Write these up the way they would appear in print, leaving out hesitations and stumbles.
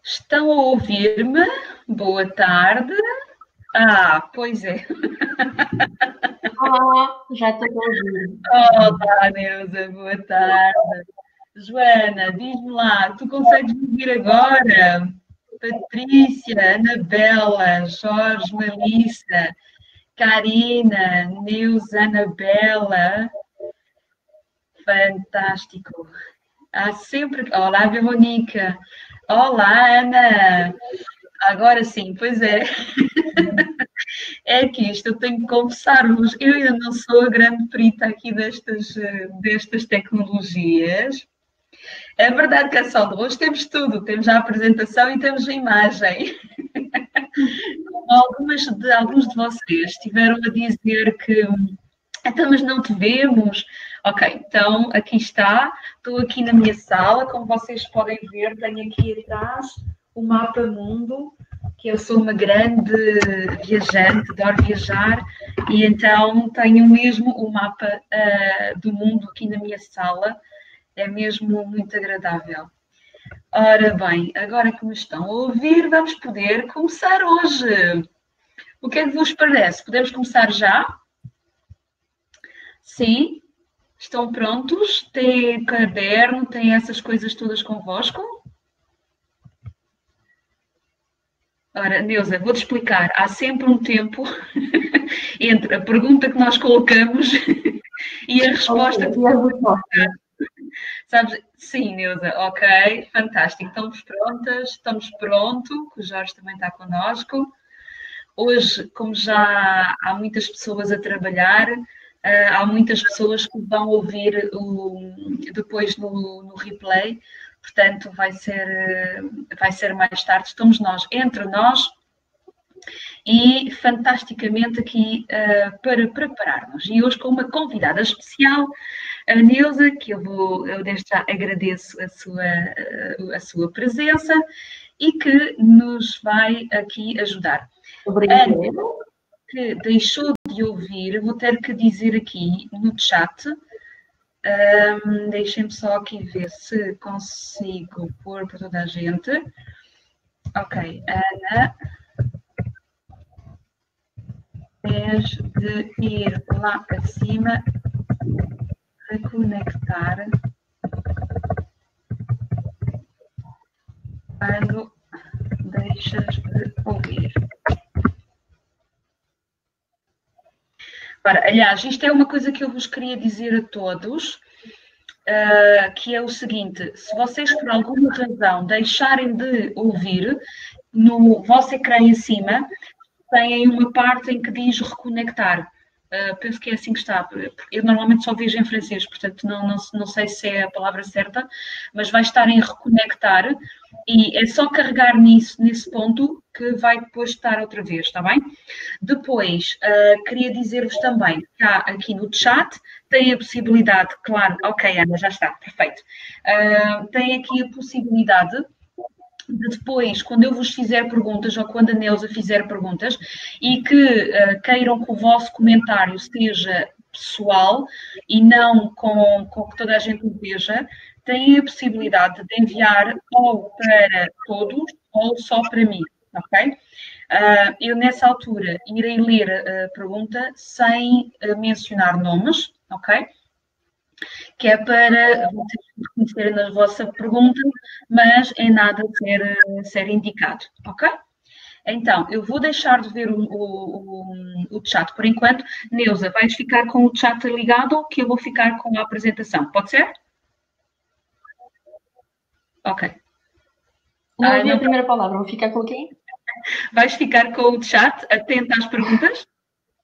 Estão a ouvir-me? Boa tarde. Pois é. Olá, já estou a ouvir. Olá, Neuza, boa tarde. Joana, diz-me lá, tu consegues me ouvir agora? Patrícia, Anabela, Jorge, Melissa, Karina, Neuza, Anabela. Fantástico. Há sempre. Olá, Verônica. Olá, Ana. Agora sim, pois é. É que isto eu tenho que confessar-vos, eu ainda não sou a grande perita aqui destas tecnologias. É verdade que a Sol de hoje temos tudo, temos a apresentação e temos a imagem. Alguns de vocês estiveram a dizer que então, mas não te vemos. Ok, então aqui está, estou aqui na minha sala, como vocês podem ver, tenho aqui atrás o mapa mundo, que eu sou uma grande viajante, adoro viajar, e então tenho mesmo o mapa do mundo aqui na minha sala, é mesmo muito agradável. Ora bem, agora que me estão a ouvir, vamos poder começar hoje. O que é que vos parece? Podemos começar já? Sim? Estão prontos? Têm caderno? Têm essas coisas todas convosco? Ora, Neuza, vou-te explicar. Há sempre um tempo entre a pergunta que nós colocamos e a resposta que nós colocamos. Sabes? Sim, Neuza, ok, fantástico. Estamos prontas, estamos pronto, o Jorge também está connosco. Hoje, como já há muitas pessoas a trabalhar, há muitas pessoas que vão ouvir depois no replay, portanto vai ser mais tarde. Estamos nós, entre nós, e fantasticamente aqui para preparar-nos. E hoje com uma convidada especial, a Neuza, que eu desde já agradeço a sua presença e que nos vai aqui ajudar. Obrigada. Ana, que deixou de ouvir, vou ter que dizer aqui no chat, deixem-me só aqui ver se consigo pôr para toda a gente. Ok, Ana, tens de ir lá acima, reconectar, quando deixas de ouvir. Ora, aliás, isto é uma coisa que eu vos queria dizer a todos, que é o seguinte: se vocês por alguma razão deixarem de ouvir, no vosso ecrã em cima tem uma parte em que diz reconectar. Penso que é assim que está. Eu normalmente só vejo em francês, portanto não sei se é a palavra certa, mas vai estar em reconectar e é só carregar nesse ponto que vai depois estar outra vez, está bem? Depois, queria dizer-vos também que há aqui no chat, tem a possibilidade, claro, ok, Ana, já está, perfeito. Tem aqui a possibilidade de depois, quando eu vos fizer perguntas ou quando a Neuza fizer perguntas e que queiram que o vosso comentário seja pessoal e não com que toda a gente o veja, têm a possibilidade de enviar ou para todos ou só para mim, ok? Eu, nessa altura, irei ler a pergunta sem mencionar nomes, ok? Que é para vocês reconhecerem na vossa pergunta, mas em nada ser indicado, ok? Então, eu vou deixar de ver o chat por enquanto. Neuza, vais ficar com o chat ligado que eu vou ficar com a apresentação, pode ser? Ok. Não ouvi a primeira palavra, vou ficar com quem? Vais ficar com o chat, atenta às perguntas,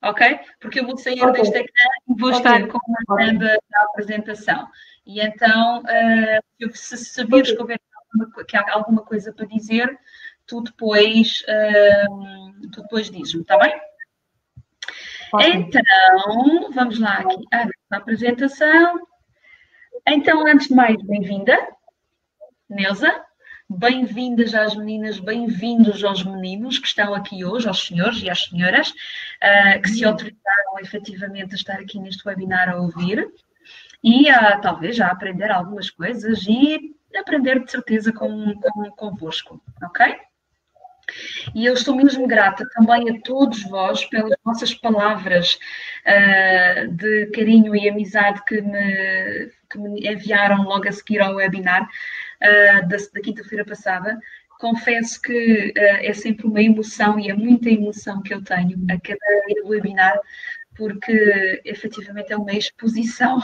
ok? Porque eu vou sair deste ecrã e vou estar com a agenda da apresentação. E então, se vires que há alguma coisa para dizer, tu depois dizes-me, está bem? Então, vamos lá aqui à apresentação. Então, antes de mais, bem-vinda, Neuza. Bem-vindas às meninas, bem-vindos aos meninos que estão aqui hoje, aos senhores e às senhoras, que se autorizaram efetivamente a estar aqui neste webinar a ouvir e talvez a aprender algumas coisas e aprender de certeza convosco, ok? E eu estou mesmo grata também a todos vós pelas vossas palavras de carinho e amizade que me enviaram logo a seguir ao webinar da quinta-feira passada. Confesso que é sempre uma emoção e é muita emoção que eu tenho a cada webinar, porque efetivamente é uma exposição.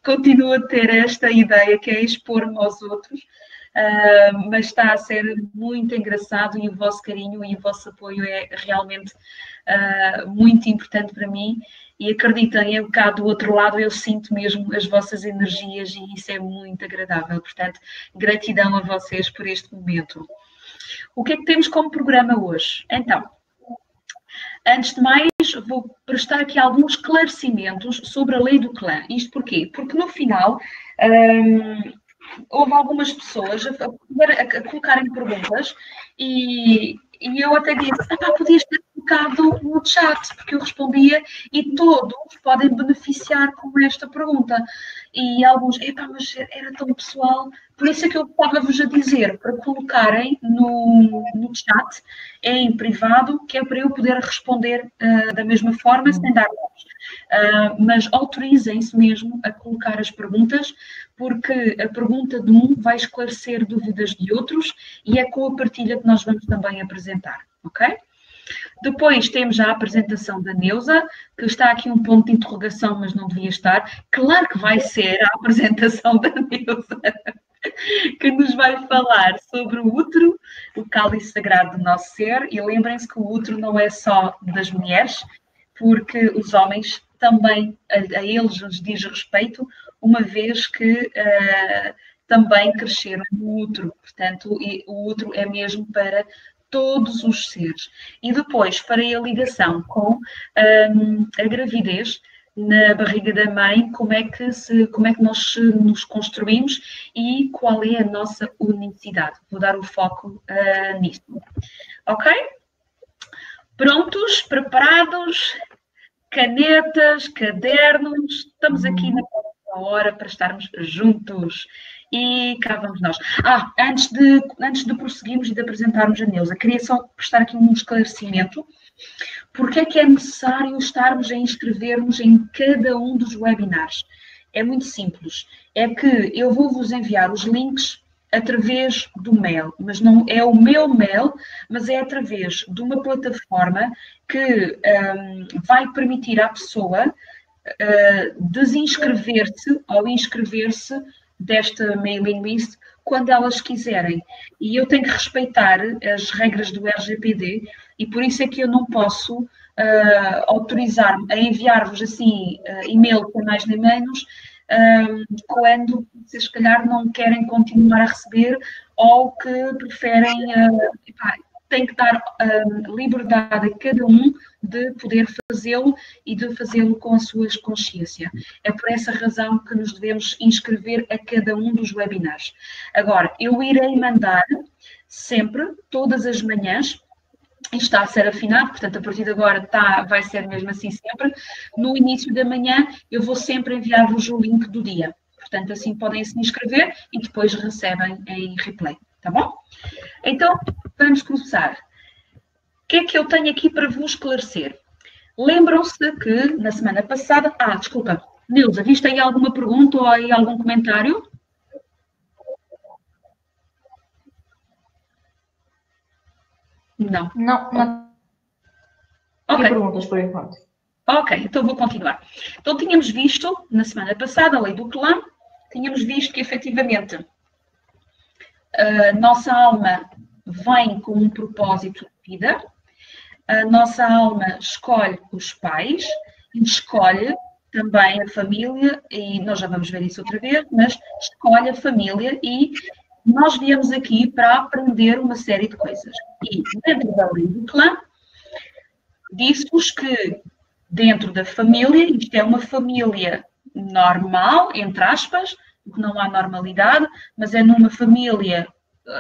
Continuo a ter esta ideia que é expor-me aos outros, mas está a ser muito engraçado e o vosso carinho e o vosso apoio é realmente muito importante para mim. E acreditem, eu cá do outro lado eu sinto mesmo as vossas energias e isso é muito agradável. Portanto, gratidão a vocês por este momento. O que é que temos como programa hoje? Então, antes de mais, vou prestar aqui alguns esclarecimentos sobre a lei do clã. Isto porquê? Porque no final houve algumas pessoas a colocarem perguntas e eu até disse, podias ter colocado no chat, porque eu respondia e todos podem beneficiar com esta pergunta. E alguns, mas era tão pessoal, por isso é que eu estava-vos a dizer, para colocarem no chat, em privado, que é para eu poder responder da mesma forma, sem dar nomes. Mas autorizem-se mesmo a colocar as perguntas, porque a pergunta de um vai esclarecer dúvidas de outros e é com a partilha que nós vamos também apresentar, ok? Depois temos a apresentação da Neuza, que está aqui um ponto de interrogação, mas não devia estar. Claro que vai ser a apresentação da Neuza, que nos vai falar sobre o útero, o cálice sagrado do nosso ser. E lembrem-se que o útero não é só das mulheres, porque os homens também, a eles nos diz respeito, uma vez que também cresceram no útero. Portanto, o útero é mesmo para todos os seres. E depois, para a ligação com a gravidez na barriga da mãe, como é que nós nos construímos e qual é a nossa unicidade. Vou dar o foco nisso. Ok? Prontos? Preparados? Canetas, cadernos? Estamos aqui na hora para estarmos juntos. E cá vamos nós. Antes de prosseguirmos e de apresentarmos a Neuza, queria só prestar aqui um esclarecimento. Porque é que é necessário estarmos a inscrever-nos em cada um dos webinars? É muito simples. É que eu vou-vos enviar os links através do mail, mas não é o meu mail, mas é através de uma plataforma que vai permitir à pessoa desinscrever-se ou inscrever-se desta mailing list quando elas quiserem. E eu tenho que respeitar as regras do RGPD e por isso é que eu não posso autorizar-me a enviar-vos assim e-mail com mais nem menos quando vocês se calhar não querem continuar a receber ou que preferem tem que dar liberdade a cada um de poder fazê-lo e de fazê-lo com a sua consciência. É por essa razão que nos devemos inscrever a cada um dos webinars. Agora, eu irei mandar sempre, todas as manhãs, e está a ser afinado, portanto, a partir de agora vai ser mesmo assim sempre, no início da manhã eu vou sempre enviar-vos o link do dia. Portanto, assim podem se inscrever e depois recebem em replay, tá bom? Então, vamos começar. O que é que eu tenho aqui para vos esclarecer? Lembram-se que na semana passada... desculpa. Neuza, viste aí alguma pergunta ou aí algum comentário? Não. Não. Ok. Perguntas por enquanto. Ok, então vou continuar. Então, tínhamos visto, na semana passada, a lei do clã, tínhamos visto que, efetivamente, a nossa alma vem com um propósito de vida, a nossa alma escolhe os pais e escolhe também a família, e nós já vamos ver isso outra vez, mas escolhe a família e nós viemos aqui para aprender uma série de coisas. E dentro da lei do clã, disse-vos que dentro da família, isto é uma família normal, entre aspas, porque não há normalidade, mas é numa família,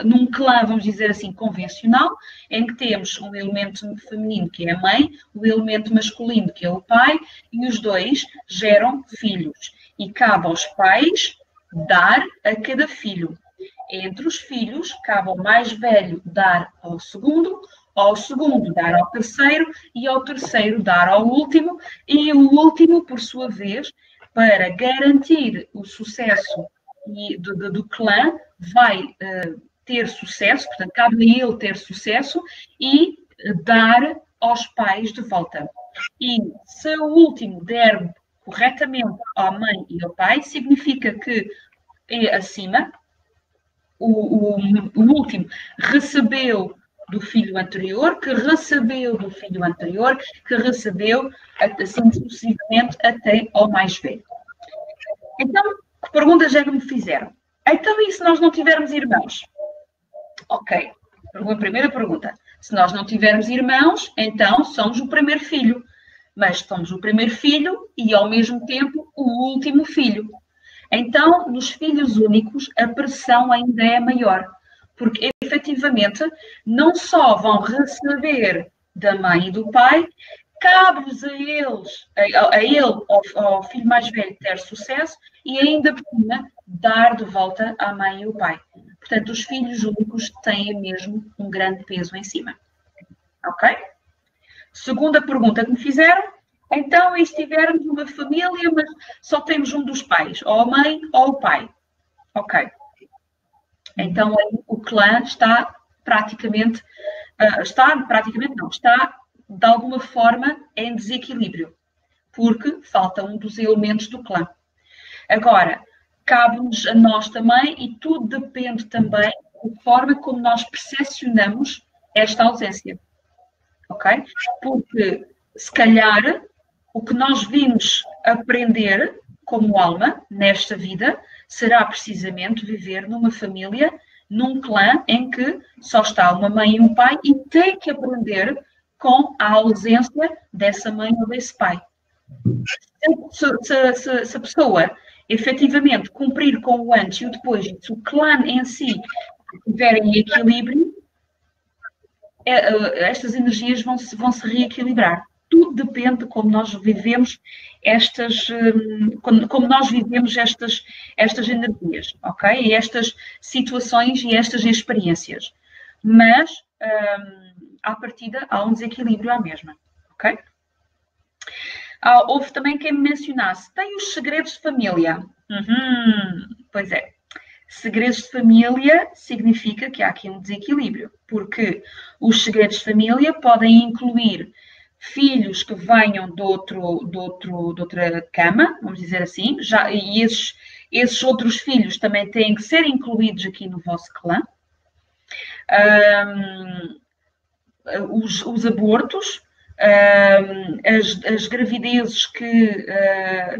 num clã, vamos dizer assim, convencional, em que temos um elemento feminino, que é a mãe, o elemento masculino, que é o pai, e os dois geram filhos. E cabe aos pais dar a cada filho. Entre os filhos, cabe ao mais velho dar ao segundo dar ao terceiro e ao terceiro dar ao último, e o último, por sua vez, para garantir o sucesso do clã, vai ter sucesso, portanto, cabe a ele ter sucesso e dar aos pais de volta. E se o último der corretamente à mãe e ao pai, significa que é acima, o último recebeu do filho anterior, que recebeu do filho anterior, que recebeu, assim sucessivamente, até ao mais velho. Então, que perguntas é que me fizeram? Então, e se nós não tivermos irmãos? Ok, primeira pergunta. Se nós não tivermos irmãos, então somos o primeiro filho. Mas somos o primeiro filho e, ao mesmo tempo, o último filho. Então, nos filhos únicos, a pressão ainda é maior. Porque, efetivamente, não só vão receber da mãe e do pai, cabe-lhes a ele, ao filho mais velho, ter sucesso e ainda por cima dar de volta à mãe e ao pai. Portanto, os filhos únicos têm mesmo um grande peso em cima. Ok? Segunda pergunta que me fizeram. Então, e se tivermos uma família, mas só temos um dos pais, ou a mãe ou o pai? Ok. Então, o clã está praticamente de alguma forma em desequilíbrio, porque falta um dos elementos do clã. Agora, cabe-nos a nós também, e tudo depende também da forma como nós percepcionamos esta ausência. Ok? Porque, se calhar, o que nós vimos aprender como alma nesta vida será precisamente viver numa família, num clã em que só está uma mãe e um pai e tem que aprender com a ausência dessa mãe ou desse pai. Se a pessoa efetivamente cumprir com o antes e o depois, se o clã em si estiver em equilíbrio, estas energias vão se reequilibrar. Tudo depende de como nós vivemos como nós vivemos estas energias, ok? E estas situações e estas experiências. Mas, à partida, há um desequilíbrio à mesma, ok? Houve também quem me mencionasse, tem os segredos de família. Pois é. Segredos de família significa que há aqui um desequilíbrio, porque os segredos de família podem incluir filhos que venham de outra cama, vamos dizer assim, e esses outros filhos também têm que ser incluídos aqui no vosso clã. Os abortos, as gravidezes que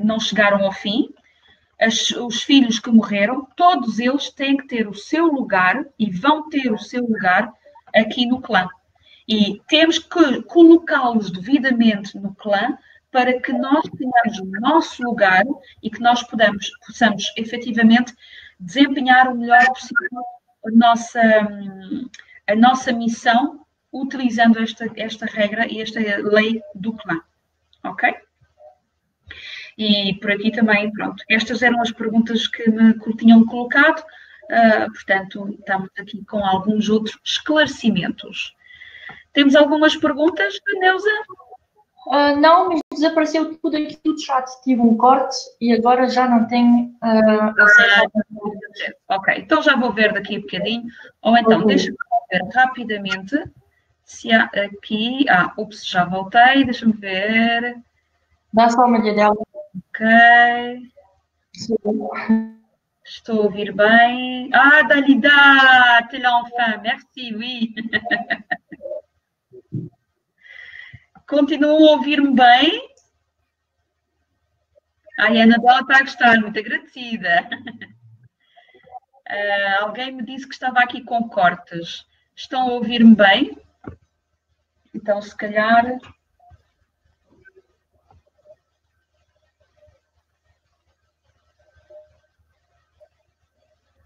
não chegaram ao fim, os filhos que morreram, todos eles têm que ter o seu lugar e vão ter o seu lugar aqui no clã. E temos que colocá-los devidamente no clã para que nós tenhamos o nosso lugar e que nós possamos efetivamente desempenhar o melhor possível a nossa missão utilizando esta regra e esta lei do clã. Ok? E por aqui também, pronto, estas eram as perguntas que me tinham colocado, portanto, estamos aqui com alguns outros esclarecimentos. Temos algumas perguntas, Neuza? Não, mas desapareceu tudo aqui do chat, tive um corte e agora já não tenho acesso. Ok, então já vou ver daqui a bocadinho, ou então deixa-me ver rapidamente se há aqui, ups, já voltei, deixa-me ver. Dá só uma olhadela. Ok. Estou a ouvir bem. Dalida, tu l'as enfin, merci, oui. Continuam a ouvir-me bem? A Anabela está a gostar, muito agradecida. Alguém me disse que estava aqui com cortes. Estão a ouvir-me bem? Então, se calhar...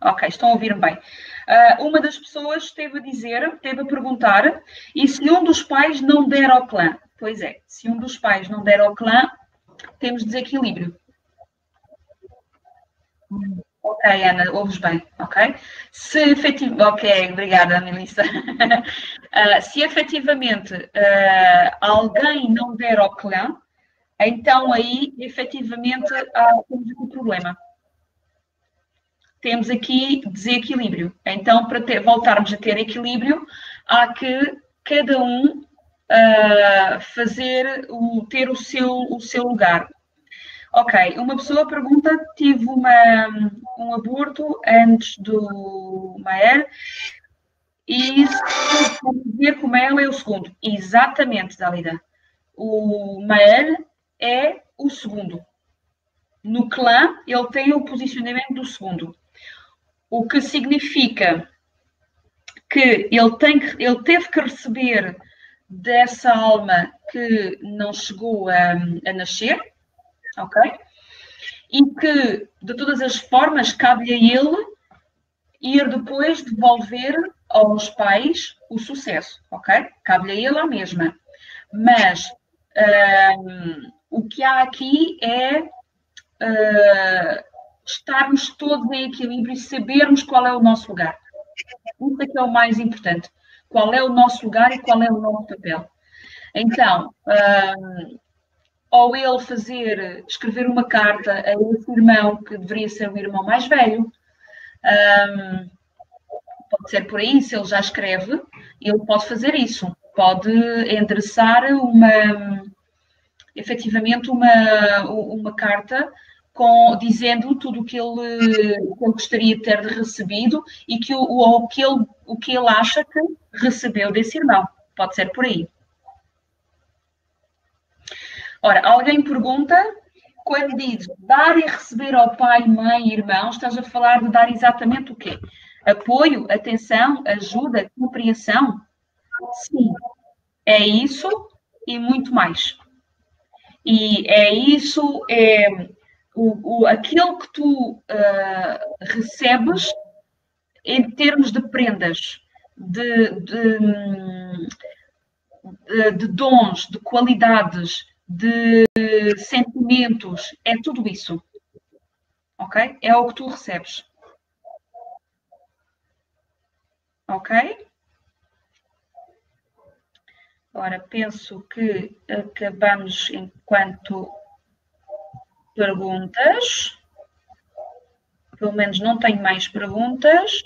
Ok, estão a ouvir-me bem. Uma das pessoas esteve a perguntar, e se um dos pais não der ao clã? Pois é, se um dos pais não der ao clã, temos desequilíbrio. Ok, Ana, ouves bem, ok? Se efetivamente, ok, obrigada, Melissa. Se efetivamente alguém não der ao clã, então aí efetivamente temos aqui um problema. Temos aqui desequilíbrio. Então, para voltarmos a ter equilíbrio, há que cada um ter o seu lugar. Ok, uma pessoa pergunta, tive um aborto antes do Mael e dizer que o Mael é o segundo. Exatamente, Dalida. O Mael é o segundo. No clã, ele tem o posicionamento do segundo. O que significa que ele teve que receber dessa alma que não chegou a nascer, ok? E que, de todas as formas, cabe a ele ir depois devolver aos pais o sucesso, ok? Cabe a ele a mesma. Mas o que há aqui é estarmos todos em equilíbrio e sabermos qual é o nosso lugar. Isso é que é o mais importante. Qual é o nosso lugar e qual é o nosso papel. Então, ou ele escrever uma carta a esse irmão, que deveria ser o irmão mais velho, pode ser por aí, se ele já escreve, ele pode fazer isso. Pode endereçar efetivamente uma carta dizendo tudo o que ele gostaria de ter recebido e o que ele acha que recebeu desse irmão. Pode ser por aí. Ora, alguém pergunta, quando diz dar e receber ao pai, mãe, irmão, estás a falar de dar exatamente o quê? Apoio, atenção, ajuda, compreensão? Sim, é isso e muito mais. E é isso, aquilo que tu recebes em termos de prendas, de dons, de qualidades, de sentimentos, é tudo isso. Ok? É o que tu recebes. Ok? Ora, penso que acabamos enquanto perguntas. Pelo menos não tenho mais perguntas.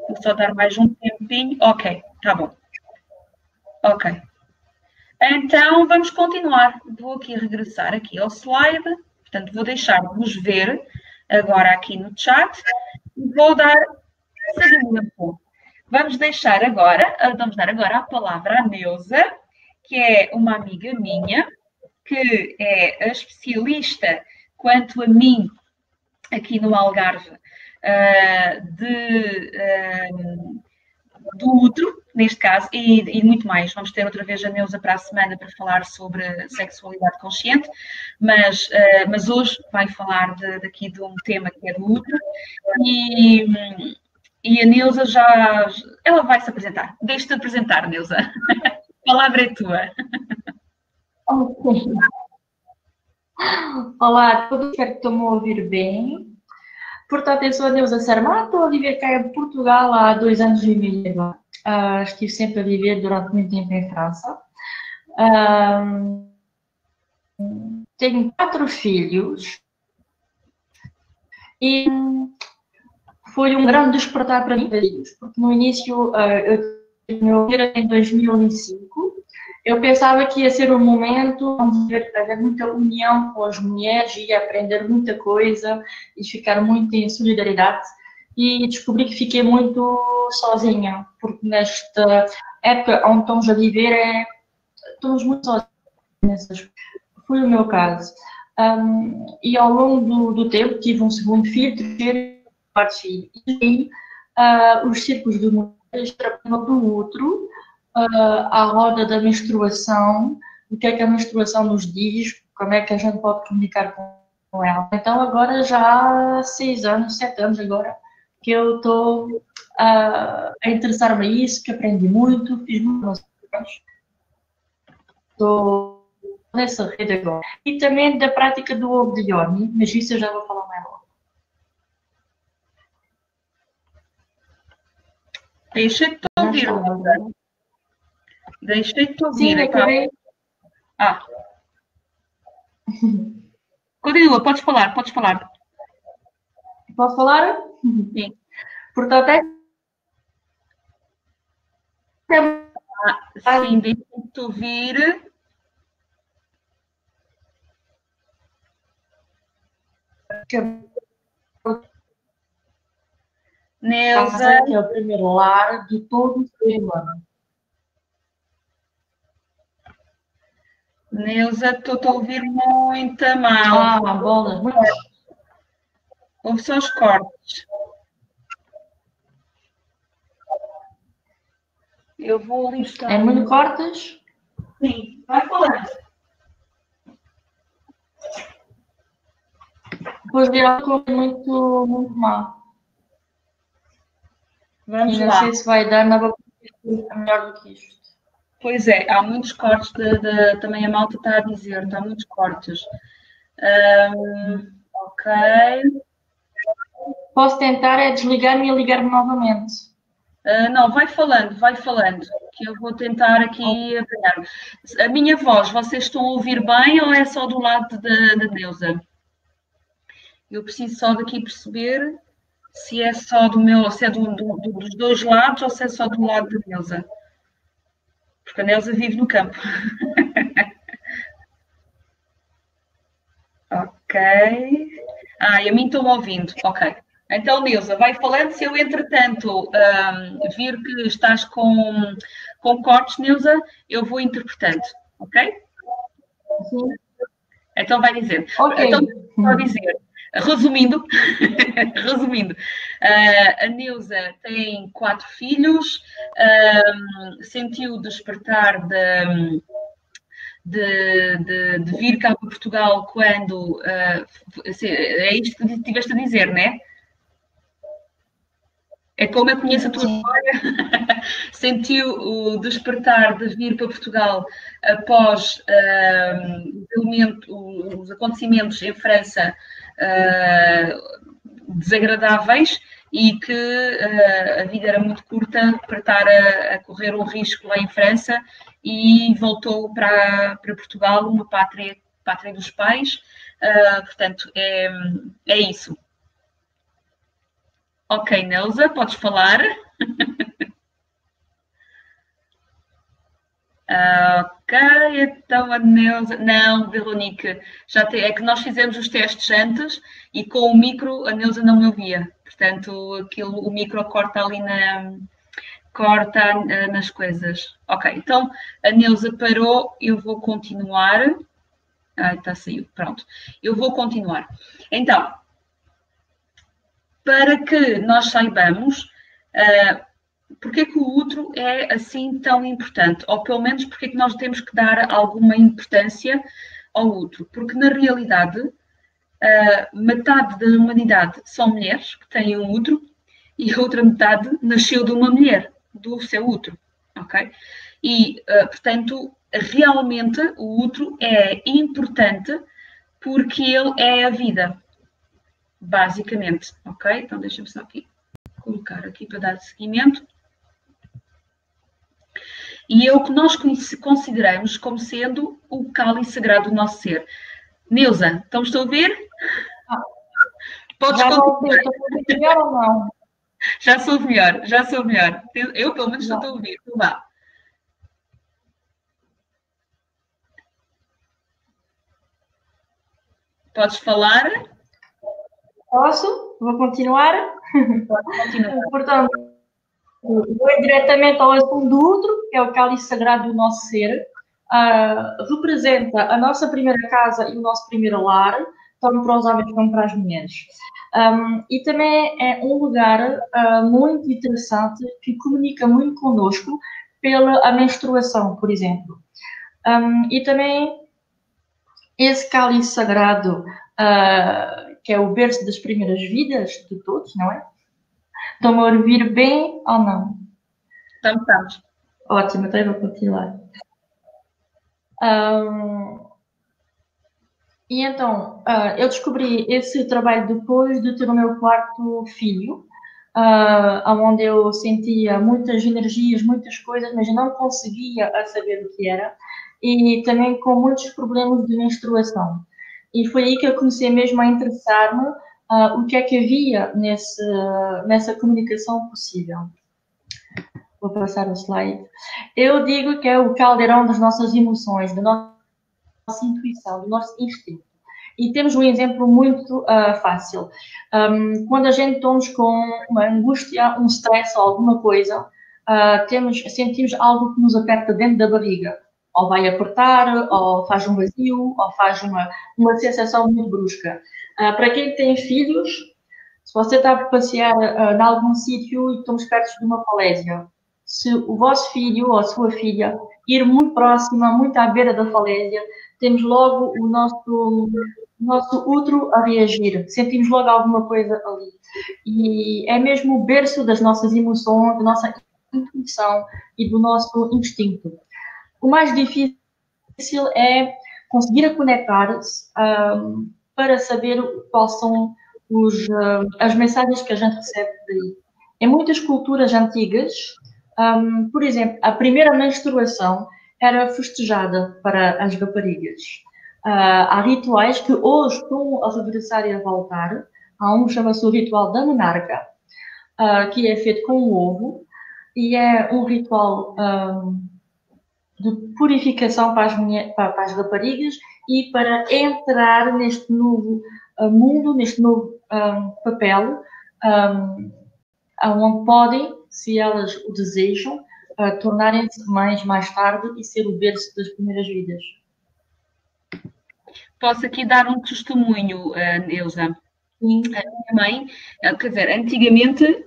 Vou só dar mais um tempinho. Ok, tá bom. Ok. Então, vamos continuar. Vou aqui regressar aqui ao slide. Portanto, vou deixar-vos ver agora aqui no chat e vou dar seguimento. Vamos dar agora a palavra à Neuza, que é uma amiga minha, que é a especialista, quanto a mim, aqui no Algarve, do útero, neste caso, e muito mais. Vamos ter outra vez a Neuza para a semana para falar sobre sexualidade consciente, mas hoje vai falar daqui de um tema que é do útero, e a Neuza ela vai se apresentar. Deixa-te apresentar, Neuza. A palavra é tua. Ok. Olá a todos, espero que estão a ouvir bem. Portanto, eu sou a Neuza Sarmato, estou a viver cá em Portugal há 2 anos e meio. Estive sempre a viver durante muito tempo em França. Tenho 4 filhos e foi um grande despertar para mim, porque no início eu tive meu filho em 2005. Eu pensava que ia ser um momento onde ia haver muita união com as mulheres, ia aprender muita coisa e ficar muito em solidariedade. E descobri que fiquei muito sozinha, porque nesta época onde estamos a viver, estamos muito sozinhos. Foi o meu caso. E ao longo do tempo tive um segundo filho, terceiro, quarto filho. E os círculos de mulheres trabalham do outro, à roda da menstruação, o que é que a menstruação nos diz, como é que a gente pode comunicar com ela. Então agora já há 6 anos, 7 anos agora, que eu estou a interessar-me a isso, que aprendi muito, fiz muitos anos. Estou nessa rede agora. E também da prática do ovo de Yoni, mas isso eu já vou falar mais logo. Deixei-te Já ouvir, está. Neuza. Deixei-te ouvir. Sim, acabei. Ah, continua, podes falar, podes falar. Posso falar? Sim. Portanto, Sim, deixei-te ouvir. Neuza, que é o primeiro lar de todo o ser humano. Neuza, estou-te a ouvir muito mal. Ah, bolas, muitos. Ouve só os cortes. Eu vou listar. É muito cortes? Sim, vai falando. Depois virá muito, muito mal. Vamos E não lá. sei se vai dar na boca melhor do que isto. Pois é, há muitos cortes, também a malta está a dizer, há muitos cortes. Ok. Posso tentar é desligar-me e ligar-me novamente. Não, vai falando, que eu vou tentar aqui apanhar. A minha voz, vocês estão a ouvir bem ou é só do lado da Neuza? Eu preciso só daqui perceber se é só do meu, se é dos dois lados ou se é só do lado da Neuza. Porque a Neuza vive no campo. Ok. E a mim estão ouvindo. Ok. Então, Neuza, vai falando. Se eu, entretanto, vir que estás com cortes, Neuza, eu vou interpretando. Ok? Sim. Então, vai dizer. Ok. Então, vou dizer. Resumindo, a Neuza tem 4 filhos, sentiu o despertar de vir cá para Portugal quando. É isto que estiveste a dizer, não é? É como eu conheço a tua história, sentiu o despertar de vir para Portugal após os acontecimentos em França desagradáveis e que a vida era muito curta para estar a correr um risco lá em França e voltou para Portugal, uma pátria dos pais. Portanto, é isso. Ok, Neuza, podes falar. Ok, então a Neuza. Não, Veronique, é que nós fizemos os testes antes e com o micro a Neuza não me ouvia. Portanto, o micro corta nas coisas. Ok, então a Neuza parou, eu vou continuar. Está a sair, pronto. Eu vou continuar. Então, para que nós saibamos porque é que o útero é assim tão importante, ou pelo menos porque é que nós temos que dar alguma importância ao útero, porque na realidade metade da humanidade são mulheres que têm um útero e a outra metade nasceu de uma mulher, do seu útero, ok? E, portanto, realmente o útero é importante porque ele é a vida, basicamente, ok? Então deixa-me só aqui colocar aqui para dar seguimento. E é o que nós consideramos como sendo o cálice sagrado do nosso ser. Neuza, estamos a ouvir? Podes Já continuar. estou a ouvir melhor ou não? Já sou melhor, já sou melhor. Eu, pelo menos, estou a ouvir. Vá. Podes falar? Posso? Vou continuar? Pode continuar. Portanto, vou diretamente ao assunto do útero, que é o cálice sagrado do nosso ser. Representa a nossa primeira casa e o nosso primeiro lar, tanto para os homens como para as mulheres. E também é um lugar muito interessante que comunica muito connosco pela menstruação, por exemplo. E também esse cálice sagrado, que é o berço das primeiras vidas de todos, não é? Estão a ouvir bem ou não? Estamos. Ótimo, então eu vou continuar. E então, eu descobri esse trabalho depois de ter o meu quarto filho. onde eu sentia muitas energias, muitas coisas, mas não conseguia saber o que era, e também com muitos problemas de menstruação. E foi aí que eu comecei mesmo a interessar-me o que é que havia nessa comunicação possível. Vou passar o slide. Eu digo que é o caldeirão das nossas emoções, da nossa intuição, do nosso instinto. E temos um exemplo muito fácil. Quando a gente estamos com uma angústia, um stress ou alguma coisa, sentimos algo que nos aperta dentro da barriga. Ou vai apertar, ou faz um vazio, ou faz uma sensação muito brusca. Para quem tem filhos, se você está a passear em algum sítio e estamos perto de uma falésia, se o vosso filho ou a sua filha ir muito próxima, muito à beira da falésia, temos logo o nosso útero a reagir, sentimos logo alguma coisa ali. E é mesmo o berço das nossas emoções, da nossa intuição e do nosso instinto. O mais difícil é conseguir conectar-se para saber quais são as mensagens que a gente recebe daí. Em muitas culturas antigas, por exemplo, a primeira menstruação era festejada para as raparigas. Há rituais que hoje estão a regressar e a voltar. Há um que chama-se o ritual da menarca, que é feito com o ovo, e é um ritual de purificação para as raparigas e para entrar neste novo mundo, neste novo papel, onde podem, se elas o desejam, tornarem-se mães mais tarde e ser o berço das primeiras vidas. Posso aqui dar um testemunho, Neuza. Sim. A minha mãe, quer dizer, antigamente,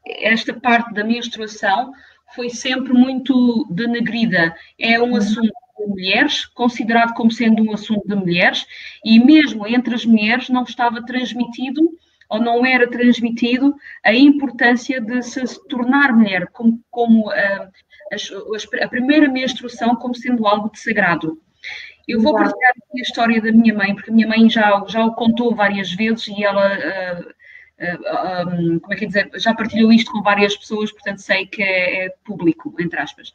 esta parte da menstruação foi sempre muito denegrida. É um assunto de mulheres, considerado como sendo um assunto de mulheres, e mesmo entre as mulheres não estava transmitido, ou não era transmitido, a importância de se tornar mulher, como a primeira menstruação como sendo algo de sagrado. Eu vou partilhar aqui a história da minha mãe, porque a minha mãe já o contou várias vezes e ela, como é que é dizer, já partilhou isto com várias pessoas, portanto sei que é público, entre aspas.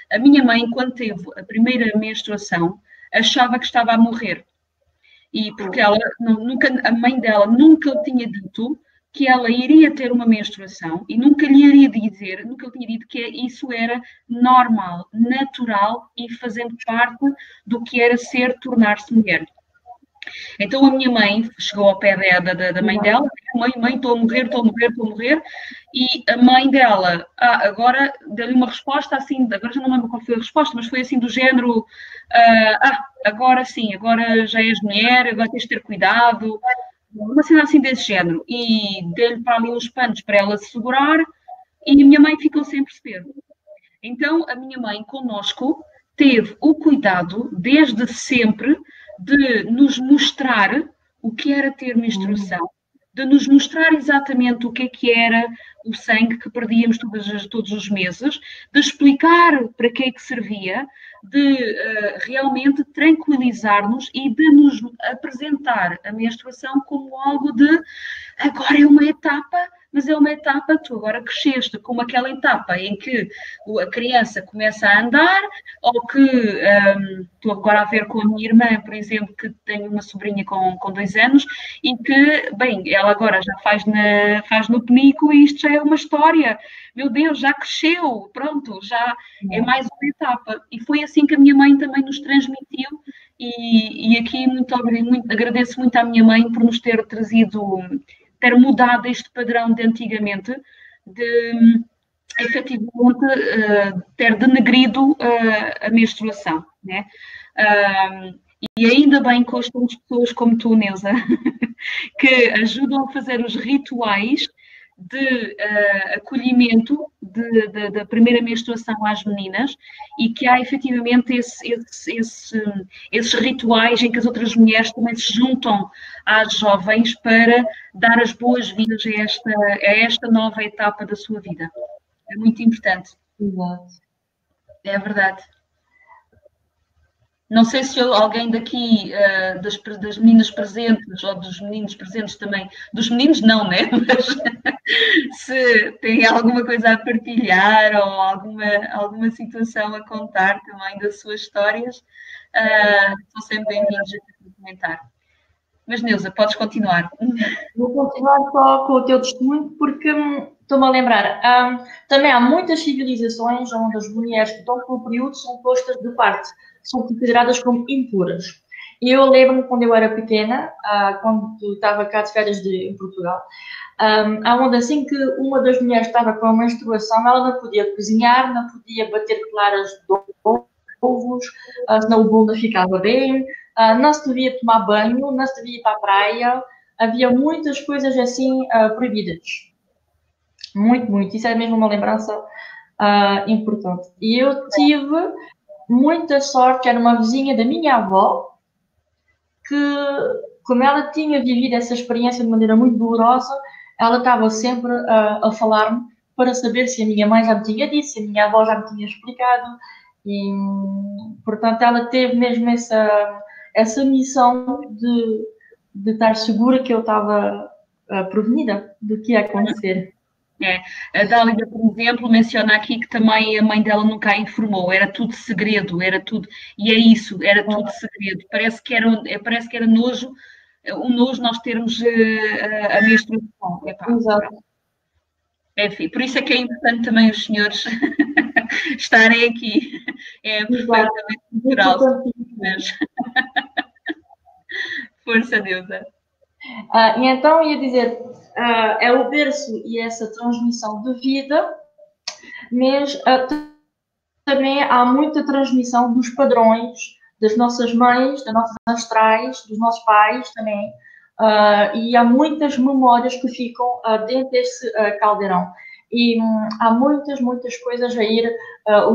A minha mãe, quando teve a primeira menstruação, achava que estava a morrer. E porque ela, a mãe dela nunca lhe tinha dito que ela iria ter uma menstruação e nunca lhe tinha dito que isso era normal, natural e fazendo parte do que era tornar-se mulher. Então a minha mãe chegou ao pé da mãe dela, mãe, estou a morrer, e a mãe dela, agora deu-lhe uma resposta assim, agora já não lembro qual foi a resposta, mas foi assim do género, agora sim, agora já és mulher, agora tens de ter cuidado, uma cena assim desse género, e deu-lhe para ali uns panos para ela se segurar, e a minha mãe ficou sem perceber. Então a minha mãe connosco teve o cuidado, desde sempre, de nos mostrar o que era ter menstruação, de nos mostrar exatamente o que era o sangue que perdíamos todos os meses, de explicar para que é que servia, de realmente tranquilizar-nos e de nos apresentar a menstruação como algo de agora é uma etapa, mas é uma etapa, tu agora cresceste, como aquela etapa em que a criança começa a andar, ou que estou agora a ver com a minha irmã, por exemplo, que tem uma sobrinha com 2 anos, e que, bem, ela agora já faz no penico e isto já é uma história. Meu Deus, já cresceu, pronto, já é mais uma etapa. E foi assim que a minha mãe também nos transmitiu, e aqui agradeço muito à minha mãe por nos ter mudado este padrão de antigamente, de efetivamente ter denegrido a menstruação, né? E ainda bem que hoje temos pessoas como tu, Neuza, que ajudam a fazer os rituais de acolhimento da primeira menstruação às meninas, e que há efetivamente esses rituais em que as outras mulheres também se juntam às jovens para dar as boas-vindas a esta nova etapa da sua vida. É muito importante. Exato. É verdade. Não sei se alguém daqui, das meninas presentes, ou dos meninos presentes também, dos meninos não, né? Mas se tem alguma coisa a partilhar ou alguma situação a contar também das suas histórias, são sempre bem-vindos a comentar. Mas, Neuza, podes continuar. Vou continuar só com o teu testemunho, porque estou-me a lembrar. Também há muitas civilizações onde as mulheres que estão pelo período são postas de parte, são consideradas como impuras. E eu lembro-me quando eu era pequena, quando estava cá de férias em Portugal, onde assim que uma das mulheres estava com a menstruação, ela não podia cozinhar, não podia bater claras de ovos, senão o bolo não ficava bem, não se devia tomar banho, não se devia ir para a praia, havia muitas coisas assim proibidas. Muito, muito. Isso é mesmo uma lembrança importante. E eu tive muita sorte, era uma vizinha da minha avó, que, como ela tinha vivido essa experiência de maneira muito dolorosa, ela estava sempre a falar-me para saber se a minha mãe já me tinha dito, se a minha avó já me tinha explicado. E, portanto, ela teve mesmo essa missão de estar segura que eu estava prevenida do que ia acontecer. A Dália, por exemplo, menciona aqui que também a mãe dela nunca a informou, era tudo segredo, era tudo, e é isso, era tudo segredo. Parece que era nojo, um nojo nós termos a menstruação. Exato. Enfim, por isso é que é importante também os senhores estarem aqui. É perfeitamente natural. Mas... Força, Deusa. E então ia dizer, é o berço e essa transmissão de vida, mas também há muita transmissão dos padrões das nossas mães, das nossas ancestrais, dos nossos pais também, e há muitas memórias que ficam dentro desse caldeirão. E há muitas, muitas coisas a ir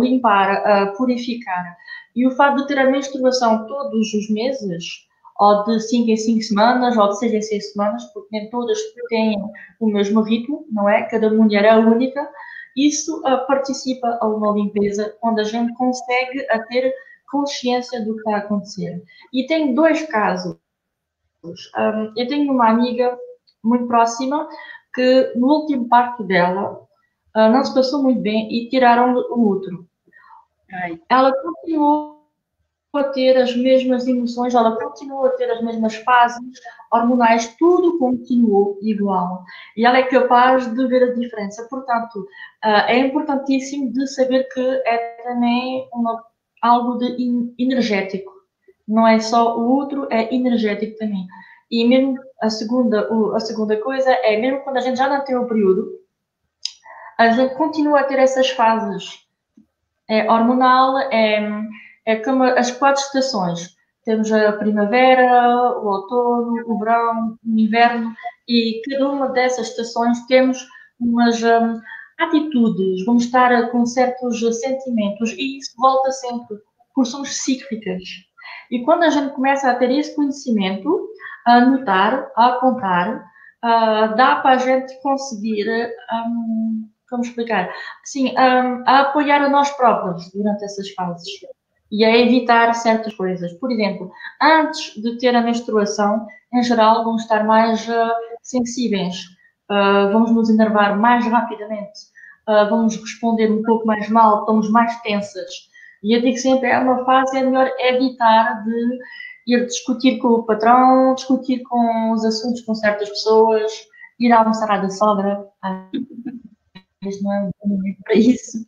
limpar, purificar. E o fato de ter a menstruação todos os meses, ou de 5 em 5 semanas, ou de 6 em 6 semanas, porque nem todas têm o mesmo ritmo, não é? Cada mulher é única. Isso participa a uma limpeza onde a gente consegue ter consciência do que está a acontecer. E tenho dois casos. Eu tenho uma amiga muito próxima que no último parto dela não se passou muito bem e tiraram o útero. Ela continuou a ter as mesmas emoções, ela continuou a ter as mesmas fases hormonais, tudo continuou igual. E ela é capaz de ver a diferença. Portanto, é importantíssimo de saber que é também algo de energético. Não é só o útero, é energético também. E mesmo a segunda coisa é, mesmo quando a gente já não tem o período, a gente continua a ter essas fases. É hormonal, é como as 4 estações. Temos a primavera, o outono, o verão, o inverno, e cada uma dessas estações temos umas atitudes, vamos estar com certos sentimentos, e isso volta sempre, porque somos cíclicas. E quando a gente começa a ter esse conhecimento, a notar, a apontar, dá para a gente conseguir, como explicar? Sim, a apoiar a nós próprios durante essas fases e a evitar certas coisas. Por exemplo, antes de ter a menstruação, em geral, vamos estar mais sensíveis, vamos nos enervar mais rapidamente, vamos responder um pouco mais mal, estamos mais tensas. E eu digo sempre, é uma fase, é melhor evitar de ir discutir com o patrão, discutir com os assuntos com certas pessoas, ir almoçar à da sogra. Mas não é um momento para isso.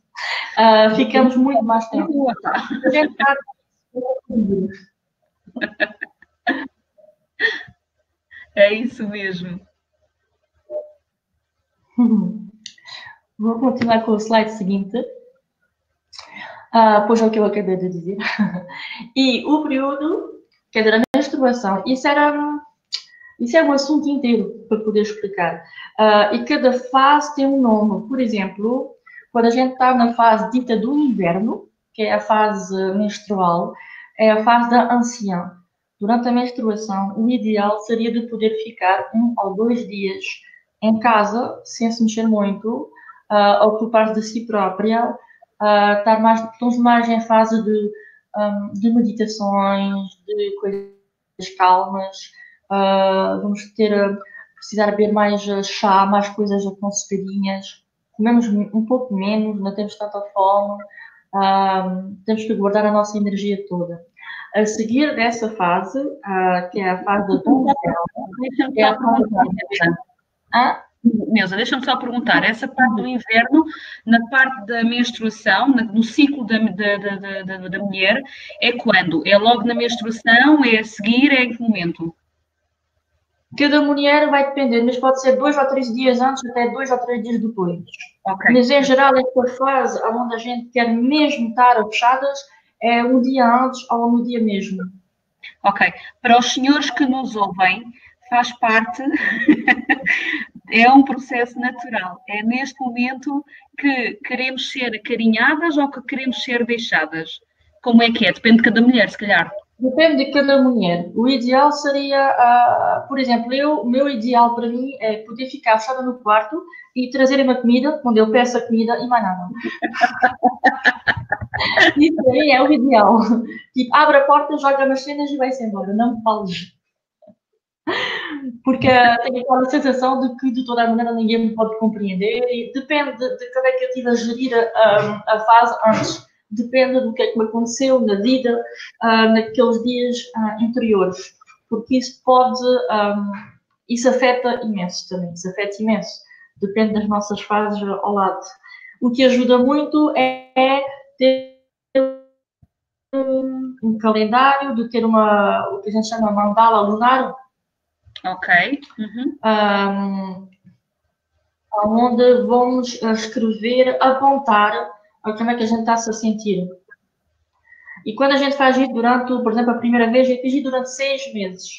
Ficamos muito mais tempo. A gente está... É isso mesmo. Vou continuar com o slide seguinte. Pois é o que eu acabei de dizer. E o período, quer dizer, a menstruação, isso é um assunto inteiro para poder explicar. E cada fase tem um nome. Por exemplo, quando a gente está na fase dita do inverno, que é a fase menstrual, é a fase da anciã. Durante a menstruação, o ideal seria de poder ficar 1 ou 2 dias em casa, sem se mexer muito, ocupar-se de si própria, estamos mais em fase de de meditações, de coisas calmas. Vamos precisar beber mais chá, mais coisas aconselhadinhas. Comemos um pouco menos, não temos tanta fome. Temos que guardar a nossa energia toda. A seguir dessa fase, que é a fase da Deixa-me só perguntar. Neuza, deixa-me só perguntar, essa parte do inverno, na parte da menstruação, no ciclo da mulher, é quando? É logo na menstruação? É a seguir? É em que momento? Cada mulher vai depender, mas pode ser 2 ou 3 dias antes, até 2 ou 3 dias depois. Okay. Mas em geral, esta fase onde a gente quer mesmo estar fechadas é um dia antes ou no dia mesmo. Ok. Para os senhores que nos ouvem, faz parte, é um processo natural. É neste momento que queremos ser acarinhadas ou que queremos ser deixadas? Como é que é? Depende de cada mulher, se calhar. Depende de cada mulher. O ideal seria, por exemplo, o meu ideal para mim é poder ficar fechada no quarto e trazerem uma comida, quando eu peço a comida e mais nada. Isso aí é o ideal. Tipo, abre a porta, joga nas cenas e vai-se embora. Não me fales. Porque tenho aquela sensação de que de toda a maneira ninguém me pode compreender e depende de como é que eu estive a gerir a fase antes. Depende do que é que me aconteceu na vida naqueles dias anteriores. Porque isso isso afeta imenso também. Isso afeta imenso. Depende das nossas fases ao lado. O que ajuda muito é ter um calendário, de ter o que a gente chama mandala lunar. Ok. Onde vamos escrever, apontar como é que a gente está-se a sentir. E quando a gente faz isso por exemplo, a primeira vez, eu fiz isso durante 6 meses.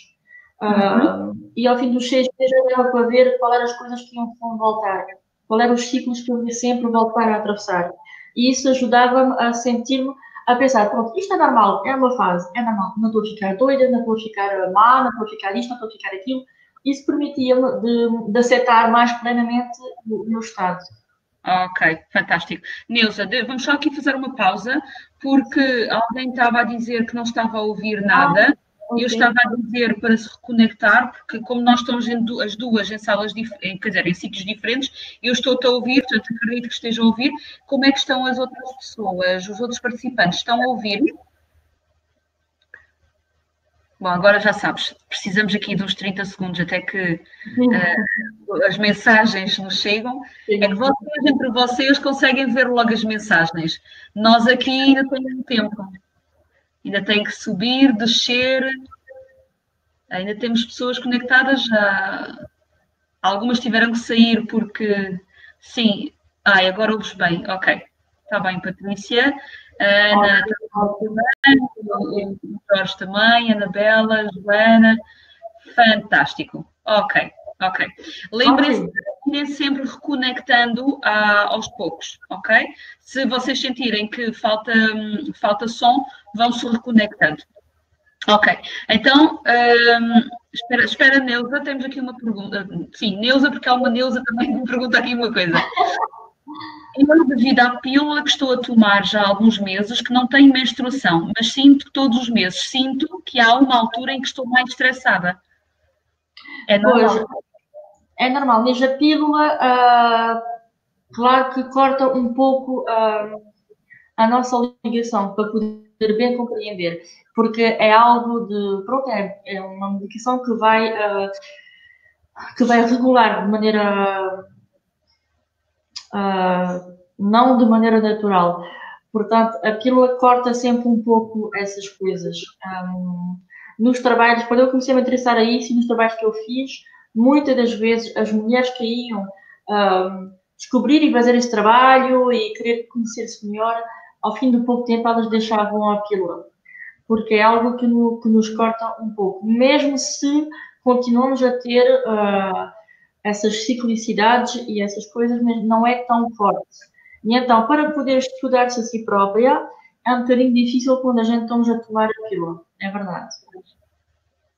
E ao fim dos 6 meses eu dava para ver qual eram as coisas que iam voltar. Qual eram os ciclos que eu ia sempre voltar a atravessar. E isso ajudava-me a sentir-me, a pensar, pronto, isto é normal, é uma fase, é normal. Não estou a ficar doida, não estou a ficar má, não estou a ficar isto, não estou a ficar aquilo. Isso permitia-me de aceitar mais plenamente o meu estado. Ok, fantástico. Neuza, vamos só aqui fazer uma pausa, porque alguém estava a dizer que não estava a ouvir nada. Okay. Eu estava a dizer para se reconectar, porque como nós estamos as duas em salas diferentes, quer dizer, em sítios diferentes, eu estou-te a ouvir, portanto acredito que esteja a ouvir. Como é que estão as outras pessoas, os outros participantes? Estão a ouvir? Bom, agora já sabes, precisamos aqui de uns 30 segundos até que as mensagens nos chegam. É que entre vocês conseguem ver logo as mensagens. Nós aqui ainda temos um tempo. Ainda tem que subir, descer. Ainda temos pessoas conectadas já. Algumas tiveram que sair porque... Sim. Agora ouves bem. Ok. Está bem, Patrícia. Ana também, o Jorge também, Anabela, Joana, fantástico. Ok. Lembrem-se de ir sempre reconectando aos poucos, ok? Se vocês sentirem que falta som, vão-se reconectando. Ok, então, espera, Neuza, temos aqui uma pergunta. Sim, Neuza, porque há uma Neuza também me pergunta aqui uma coisa. Eu, devido à pílula que estou a tomar já há alguns meses, que não tenho menstruação, mas sinto que todos os meses, sinto que há uma altura em que estou mais estressada. É normal? Pois, é normal, mas a pílula, claro que corta um pouco a nossa ligação, para poder bem compreender, porque é algo pronto, é uma medicação que vai regular de maneira... não de maneira natural. Portanto, a pílula corta sempre um pouco essas coisas. Nos trabalhos, quando eu comecei a me interessar a isso, e nos trabalhos que eu fiz, muitas das vezes as mulheres que iam descobrir e fazer esse trabalho e querer conhecer-se melhor, ao fim de pouco tempo elas deixavam a pílula. Porque é algo que nos corta um pouco. Mesmo se continuamos a ter... essas ciclicidades e essas coisas, mas não é tão forte. E então, para poder estudar-se a si própria, é um bocadinho difícil quando a gente estamos a tomar a pílula. É verdade.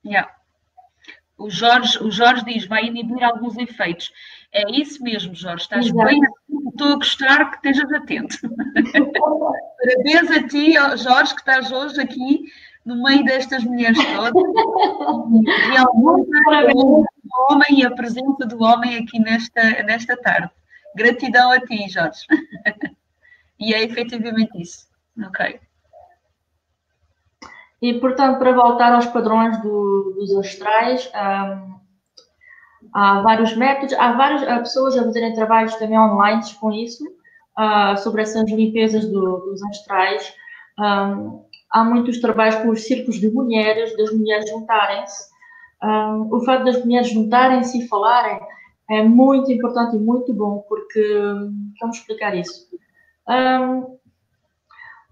Yeah. O Jorge diz, vai inibir alguns efeitos. É isso mesmo, Jorge. Estás bem atento. Estou a gostar que estejas atento. Parabéns a ti, ó, Jorge, que estás hoje aqui no meio destas mulheres todas. E realmente o homem e a presença do homem aqui nesta tarde. Gratidão a ti, Jorge. E é efetivamente isso. Ok. E, portanto, para voltar aos padrões dos astrais, há vários métodos, há várias pessoas a fazerem trabalhos também online com isso, sobre essas limpezas dos astrais. Há muitos trabalhos com os círculos de mulheres, das mulheres juntarem-se. O fato das mulheres juntarem-se e falarem é muito importante e muito bom, porque, vamos explicar isso.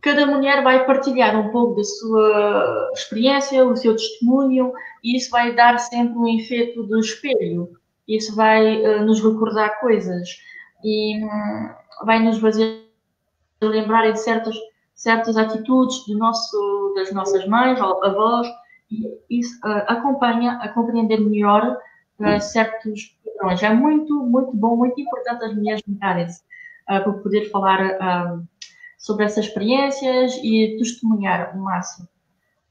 Cada mulher vai partilhar um pouco da sua experiência, o seu testemunho, e isso vai dar sempre um efeito de espelho. Isso vai nos recordar coisas e vai nos fazer lembrar de certas atitudes das nossas mães ou avós, e isso acompanha a compreender melhor certos padrões. É muito, muito bom, muito importante as mulheres juntarem-se para poder falar sobre essas experiências e testemunhar o máximo.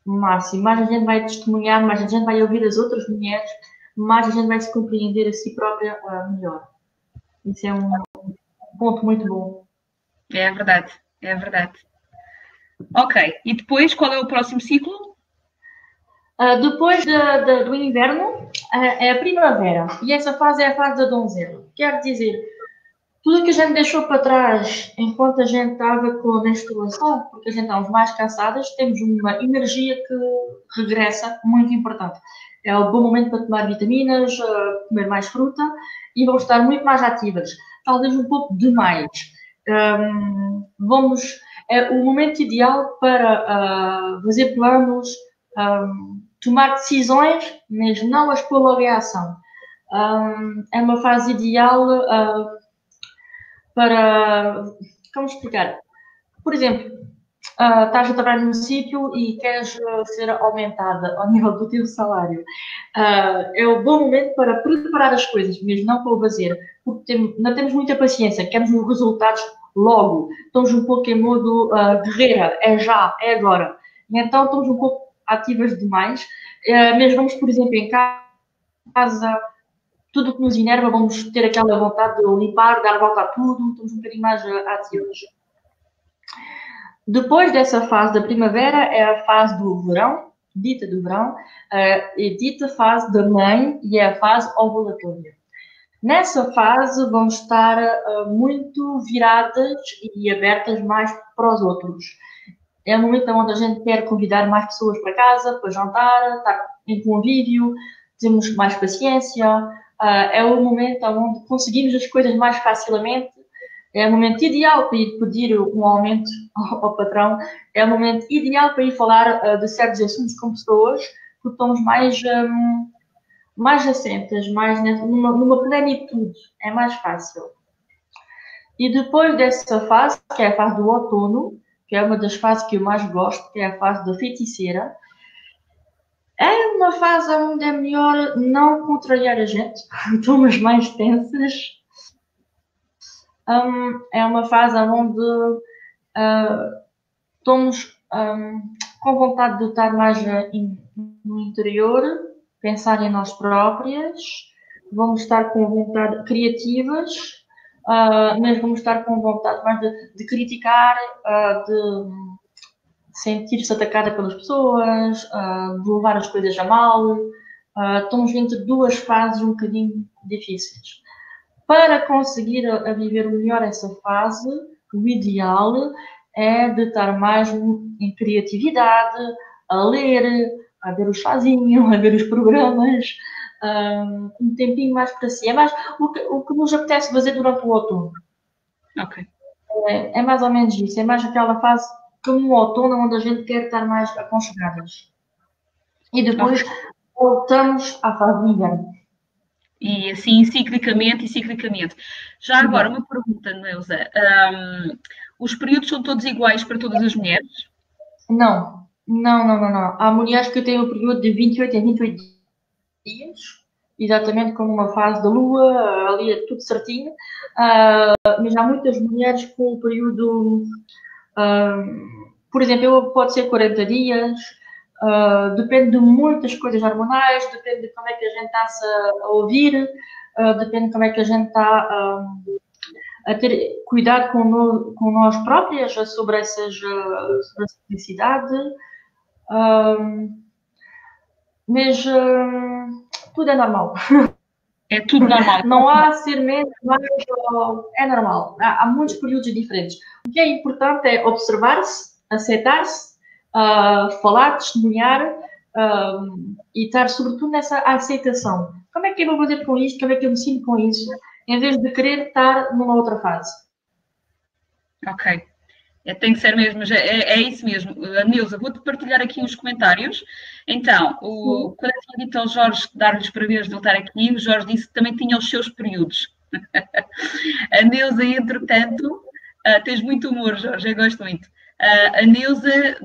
Mais a gente vai testemunhar, mais a gente vai ouvir as outras mulheres, mais a gente vai se compreender a si própria melhor. Isso é um ponto muito bom. É verdade, é verdade. Ok, e depois qual é o próximo ciclo? Depois do inverno é a primavera, e essa fase é a fase da donzela. Quer dizer, tudo que a gente deixou para trás enquanto a gente estava com a menstruação, porque a gente estamos mais cansadas, temos uma energia que regressa, muito importante. É o bom momento para tomar vitaminas, comer mais fruta e vamos estar muito mais ativas. Talvez um pouco demais. É o momento ideal para fazer planos, tomar decisões, mas não as pôr logo em ação. É uma fase ideal para, como explicar? Por exemplo, estás a trabalhar num sítio e queres ser aumentada ao nível do teu salário. É o bom momento para preparar as coisas, mesmo não para o fazer, porque não temos muita paciência, queremos os resultados logo. Estamos um pouco em modo guerreira, é já, é agora. E então estamos um pouco ativas demais. Mesmo vamos, por exemplo, em casa, tudo que nos enerva, vamos ter aquela vontade de limpar, dar a volta a tudo, estamos um bocadinho mais ativos. Depois dessa fase da primavera é a fase do verão, dita do verão, e dita fase da mãe, e é a fase ovulatória. Nessa fase vamos estar muito viradas e abertas mais para os outros. É o momento onde a gente quer convidar mais pessoas para casa, para jantar, estar em convívio, temos mais paciência. É o momento onde conseguimos as coisas mais facilmente. É o momento ideal para ir pedir um aumento ao patrão. É o momento ideal para ir falar de certos assuntos com pessoas, porque estamos mais assentes, mais numa plenitude. É mais fácil. E depois dessa fase, que é a fase do outono, que é uma das fases que eu mais gosto, que é a fase da feiticeira, é uma fase onde é melhor não contrariar a gente, estamos mais tensas. É uma fase onde estamos com vontade de estar mais no interior, pensar em nós próprias, vamos estar com vontade criativas, mas vamos estar com vontade mais de criticar, de sentir-se atacada pelas pessoas, de levar as coisas a mal. Estamos entre duas fases um bocadinho difíceis. Para conseguir a viver melhor essa fase, o ideal é de estar mais em criatividade, a ler, a ver o chazinho, a ver os programas, um tempinho mais para si. É mais o que nos apetece fazer durante o outono. Ok. É mais ou menos isso. É mais aquela fase como o outono, onde a gente quer estar mais aconchegadas. E depois voltamos à fase do inverno. E assim, ciclicamente. Já agora, uma pergunta, Neuza. Os períodos são todos iguais para todas as mulheres? Não. Há mulheres que têm o período de 28 a 28 dias, exatamente como uma fase da lua, ali é tudo certinho. Mas há muitas mulheres com o período Por exemplo, pode ser 40 dias, depende de muitas coisas hormonais, depende de como é que a gente está-se a ouvir, depende de como é que a gente está a ter cuidado com nós próprias sobre essa necessidade. Mas tudo é normal. É tudo normal. Não há ser menos, mais, é normal. Há muitos períodos diferentes. O que é importante é observar-se, aceitar-se, falar, testemunhar e estar sobretudo nessa aceitação. Como é que eu vou fazer com isto? Como é que eu me sinto com isso? Em vez de querer estar numa outra fase. Ok. Tem que ser mesmo, é isso mesmo. Nilza, vou-te partilhar aqui os comentários. Então, quando eu tinha dito ao Jorge dar-lhes para ver de ele estar aqui, o Jorge disse que também tinha os seus períodos. A Nilza, entretanto, tens muito humor, Jorge, eu gosto muito. A Nilza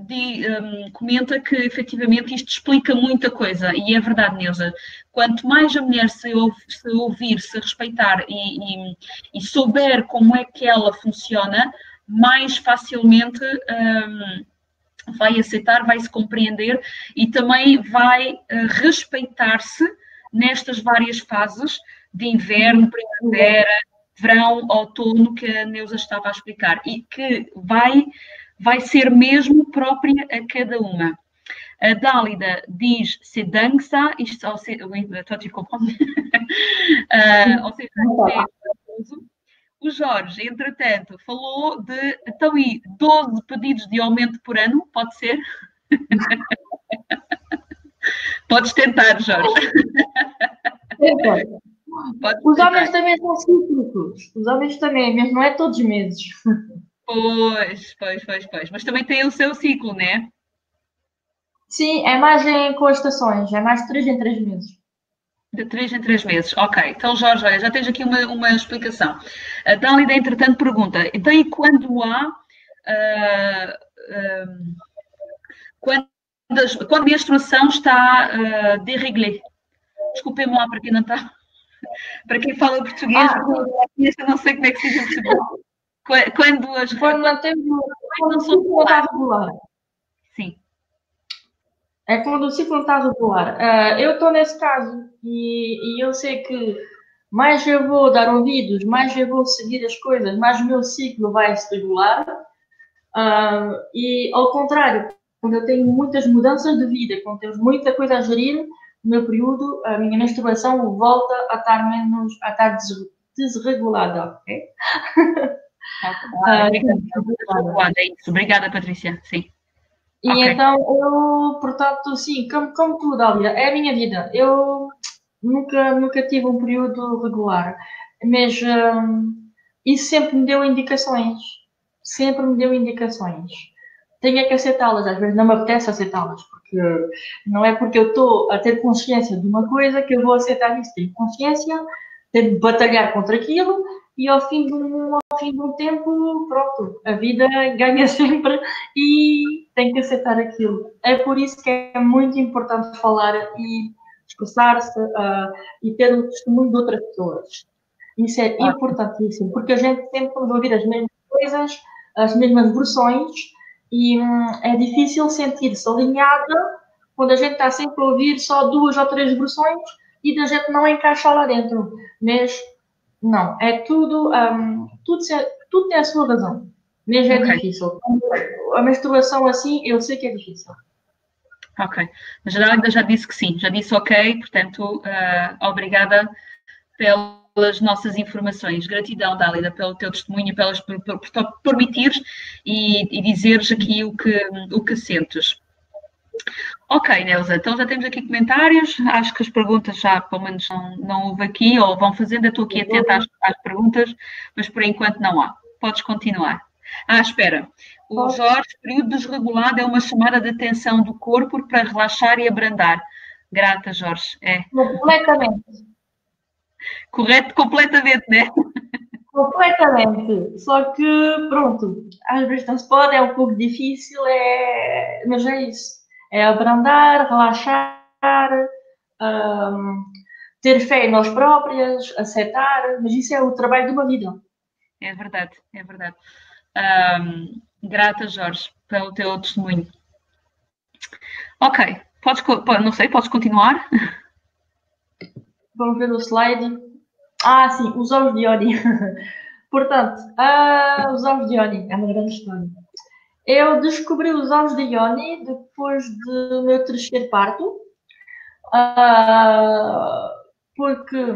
comenta que efetivamente isto explica muita coisa, e é verdade, Nilza. Quanto mais a mulher se ouvir, se respeitar e souber como é que ela funciona, mais facilmente vai aceitar, vai se compreender e também vai respeitar-se nestas várias fases de inverno, primavera, verão, outono, que a Neuza estava a explicar, e que vai ser mesmo própria a cada uma. A Dálida diz se dança, isto, ou seja, o Jorge, entretanto, falou de, então, 12 pedidos de aumento por ano, pode ser? Podes tentar, Jorge. Os homens também são cíclicos. Os homens também, mas não é todos os meses. Pois. Mas também tem o seu ciclo, não é? Sim, é mais com as estações. É mais de 3 em 3 meses. De 3 em 3 meses. Ok. Então, Jorge, olha, já tens aqui uma explicação. A Dálida, entretanto, pergunta, então e quando há... quando a menstruação está déréglée? Desculpem-me lá para quem não está... Para quem fala português, eu não sei como é que se diz em português. Quando não temos o ciclo não está regular. Sim. É quando o ciclo não está regular. Eu estou nesse caso e eu sei que mais eu vou dar ouvidos, mais eu vou seguir as coisas, mais o meu ciclo vai se regular. E ao contrário, quando eu tenho muitas mudanças de vida, quando temos muita coisa a gerir, no meu período, a minha menstruação volta a estar desregulada. Okay? É isso. Obrigada, Patrícia. Sim. E okay. Então, eu, portanto, sim, como tu, Dália, é a minha vida. Eu nunca tive um período regular, mas isso sempre me deu indicações. Sempre me deu indicações. Tenho que aceitá-las, às vezes não me apetece aceitá-las, porque não é porque eu estou a ter consciência de uma coisa que eu vou aceitar isso. Tenho consciência, tenho de batalhar contra aquilo e ao fim de um tempo, pronto, a vida ganha sempre e tem que aceitar aquilo. É por isso que é muito importante falar e expressar-se e ter o testemunho de outras pessoas. Isso é importantíssimo, porque a gente sempre vai ouvir as mesmas coisas, as mesmas versões, e é difícil sentir-se alinhada quando a gente está sempre a ouvir só 2 ou 3 versões e a gente não encaixa lá dentro. Mas não, é tudo tem a sua razão. Mesmo é difícil. A menstruação assim, eu sei que é difícil. Ok. Mas a Dália já disse que sim, já disse ok, portanto, obrigada pelas nossas informações. Gratidão, Dálida, pelo teu testemunho, por permitires e dizeres aqui o que sentes. Ok, Neuza, então já temos aqui comentários. Acho que as perguntas já, pelo menos, não houve aqui, ou vão fazendo. Eu estou aqui atenta às perguntas, mas por enquanto não há. Podes continuar. Espera. O Jorge, período desregulado é uma chamada de atenção do corpo para relaxar e abrandar. Grata, Jorge. Completamente. Correto, completamente, né? Completamente. Só que, pronto, às vezes não se pode, é um pouco difícil, mas é isso. É abrandar, relaxar, ter fé em nós próprias, aceitar, mas isso é o trabalho de uma vida. É verdade, é verdade. Grata, Jorge, pelo teu testemunho. Ok, não sei, podes continuar? Vamos ver o slide. Sim, os ovos de Ioni. Portanto, os ovos de Ioni é uma grande história. Eu descobri os ovos de Ioni depois do meu terceiro parto, porque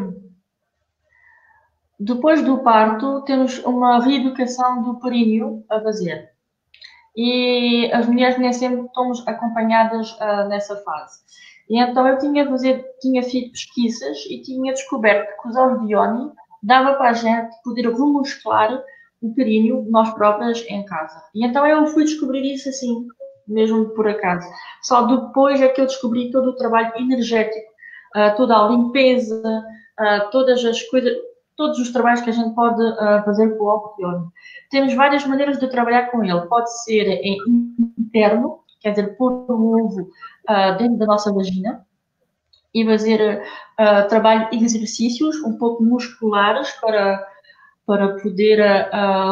depois do parto temos uma reeducação do períneo a fazer. E as mulheres nem sempre estamos acompanhadas nessa fase. E então eu tinha feito pesquisas e tinha descoberto que os ovos de Ioni dava para a gente poder remuscular o períneo nós próprias em casa. E então eu fui descobrir isso assim, mesmo por acaso. Só depois é que eu descobri todo o trabalho energético, toda a limpeza, todas as coisas, todos os trabalhos que a gente pode fazer com o ovo de Ioni. Temos várias maneiras de trabalhar com ele. Pode ser interno, quer dizer, pôr o ovo dentro da nossa vagina e fazer trabalho, exercícios um pouco musculares para poder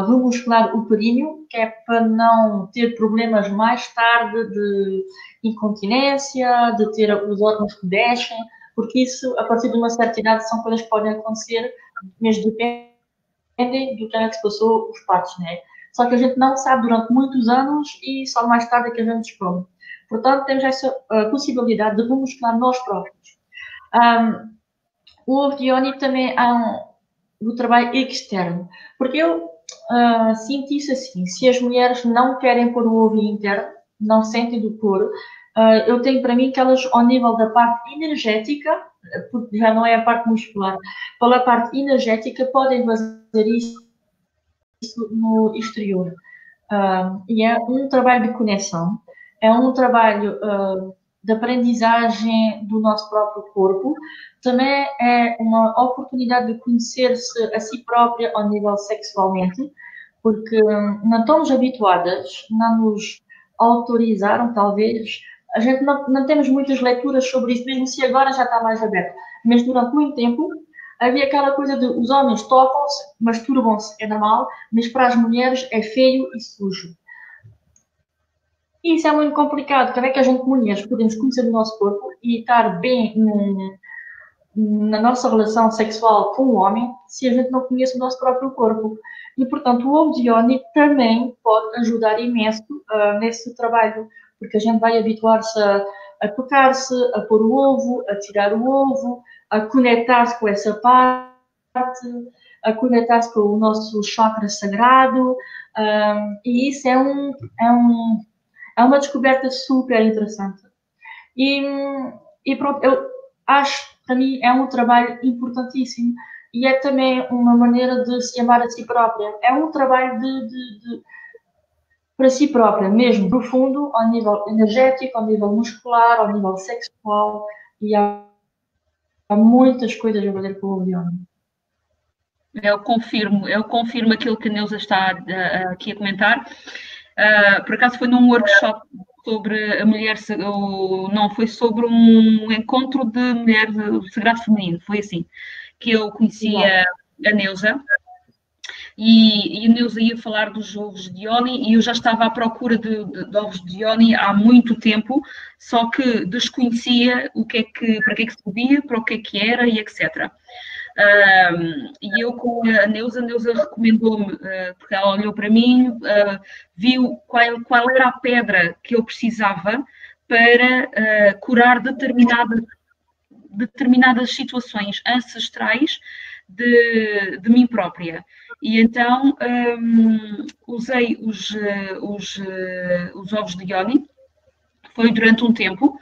remuscular o períneo, que é para não ter problemas mais tarde de incontinência, de ter os órgãos que descem, porque isso, a partir de uma certa idade, são coisas que podem acontecer, mas dependem do que é que se passou os partos, né? Só que a gente não sabe durante muitos anos e só mais tarde é que a gente descobre. Portanto, temos essa possibilidade de remuscular nós próprios. O ovo de Ioni também há do trabalho externo, porque eu sinto isso assim, se as mulheres não querem pôr o ovo interno, não sentem do pôr, eu tenho para mim que elas, ao nível da parte energética, porque já não é a parte muscular, pela parte energética, podem fazer isso no exterior. E é um trabalho de conexão, é um trabalho de aprendizagem do nosso próprio corpo, também é uma oportunidade de conhecer-se a si própria ao nível sexualmente, porque não estamos habituadas, não nos autorizaram, talvez. A gente não temos muitas leituras sobre isso, mesmo se agora já está mais aberto. Mas durante muito tempo havia aquela coisa de os homens tocam-se, masturbam-se, é normal, mas para as mulheres é feio e sujo. E isso é muito complicado. Como é que a gente, mulheres, podemos conhecer o nosso corpo e estar bem na nossa relação sexual com o homem se a gente não conhece o nosso próprio corpo? E, portanto, o ovo de Ioni também pode ajudar imenso nesse trabalho, porque a gente vai habituar-se a tocar-se, a pôr o ovo, a tirar o ovo, a conectar-se com essa parte, a conectar-se com o nosso chakra sagrado, e isso é uma descoberta super interessante. E pronto, eu acho que para mim é um trabalho importantíssimo e é também uma maneira de se amar a si própria. É um trabalho para si própria, mesmo profundo, ao nível energético, ao nível muscular, ao nível sexual, e há muitas coisas a fazer com o Ioni. Eu confirmo aquilo que a Neuza está aqui a comentar. Por acaso foi num workshop sobre a mulher, não, foi sobre um encontro de mulher do Sagrado Feminino, foi assim, que eu conhecia a Neuza, e a Neuza ia falar dos ovos de Ioni, e eu já estava à procura de ovos de Ioni há muito tempo, só que desconhecia para que é que servia, para o que é que era e etc. E eu com a Neuza recomendou-me, porque ela olhou para mim, viu qual era a pedra que eu precisava para curar determinadas situações ancestrais de mim própria. E então usei os ovos de Ioni, foi durante um tempo,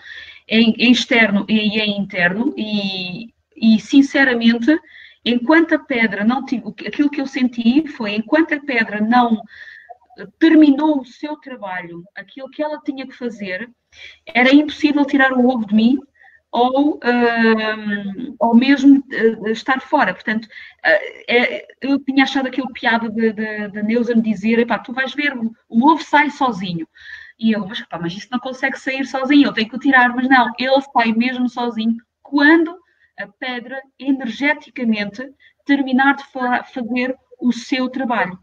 em externo e em interno, e sinceramente, enquanto a pedra não tive, aquilo que eu senti foi, enquanto a pedra não terminou o seu trabalho, aquilo que ela tinha que fazer, era impossível tirar o ovo de mim ou mesmo estar fora. Portanto, eu tinha achado aquilo piada da Neuza me dizer, epá, tu vais ver, o ovo sai sozinho. E eu, mas isso não consegue sair sozinho, eu tenho que o tirar. Mas não, ele sai mesmo sozinho quando a pedra energeticamente terminar de fazer o seu trabalho.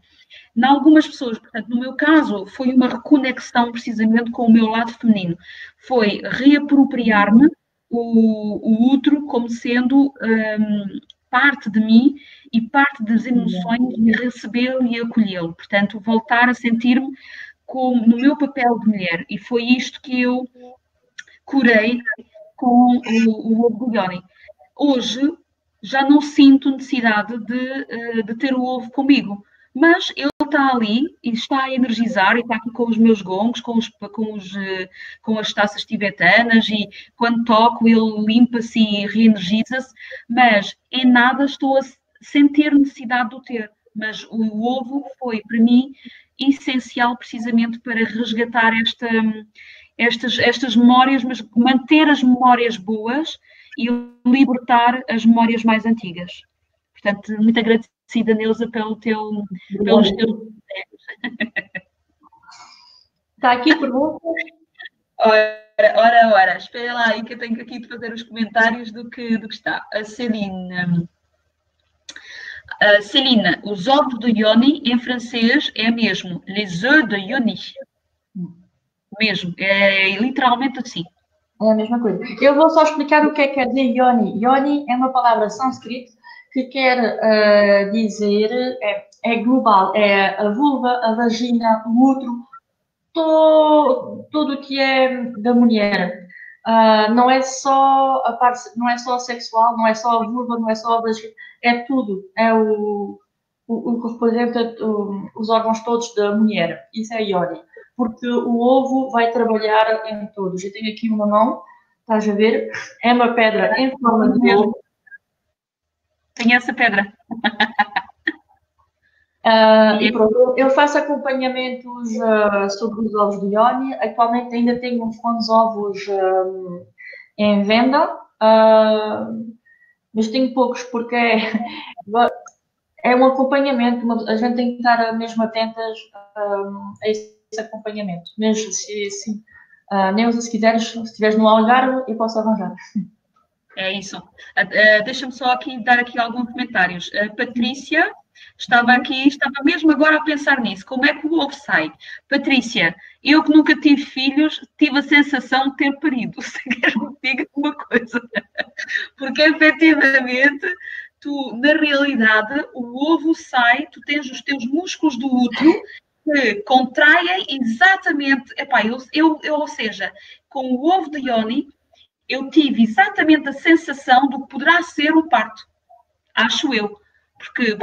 Em algumas pessoas, portanto, no meu caso, foi uma reconexão precisamente com o meu lado feminino. Foi reapropriar-me o útero como sendo parte de mim e parte das emoções e recebê-lo e acolhê-lo. Portanto, voltar a sentir-me no meu papel de mulher. E foi isto que eu curei com o ovo do Yoni. Hoje já não sinto necessidade de ter o ovo comigo, mas ele está ali e está a energizar e está aqui com os meus gongos, com as taças tibetanas e quando toco ele limpa-se e reenergiza-se, mas em nada estou a sentir necessidade de o ter. Mas o ovo foi, para mim, essencial precisamente para resgatar estas memórias, mas manter as memórias boas e libertar as memórias mais antigas. Portanto, muito agradecida, Neuza, pelos teus. Está aqui pergunta? Ora, espera lá aí que eu tenho aqui de fazer os comentários do que está. A Céline, os ovos do Yoni em francês é mesmo les œufs de Yoni. Mesmo, é literalmente assim. É a mesma coisa. Eu vou só explicar o que é que quer dizer Yoni. Yoni é uma palavra sânscrita que quer dizer, é global, é a vulva, a vagina, o útero, tudo que é da mulher. Não é só a parte, não é só sexual, não é só a vulva, não é só a vagina, é tudo. É o que representa os órgãos todos da mulher. Isso é Yoni. Porque o ovo vai trabalhar em todos. Eu tenho aqui uma mão, estás a ver? É uma pedra em forma de ovo. Tenho essa pedra. E pronto, eu faço acompanhamentos sobre os ovos de Yoni. Atualmente ainda tenho uns quantos ovos em venda, mas tenho poucos porque é um acompanhamento. A gente tem que estar mesmo atentas a esse acompanhamento. Mas se Neuza, se quiseres, se estiveres no Algarve, eu posso arranjar. É isso. Deixa-me só aqui dar aqui alguns comentários. A Patrícia estava mesmo agora a pensar nisso. Como é que o ovo sai? Patrícia, eu que nunca tive filhos, tive a sensação de ter parido. Se queres que te diga uma coisa. Porque, efetivamente, tu, na realidade, o ovo sai, tu tens os teus músculos do útero que contraem exatamente... Epá, ou seja, com o ovo de Yoni, eu tive exatamente a sensação do que poderá ser o parto. Acho eu. Porque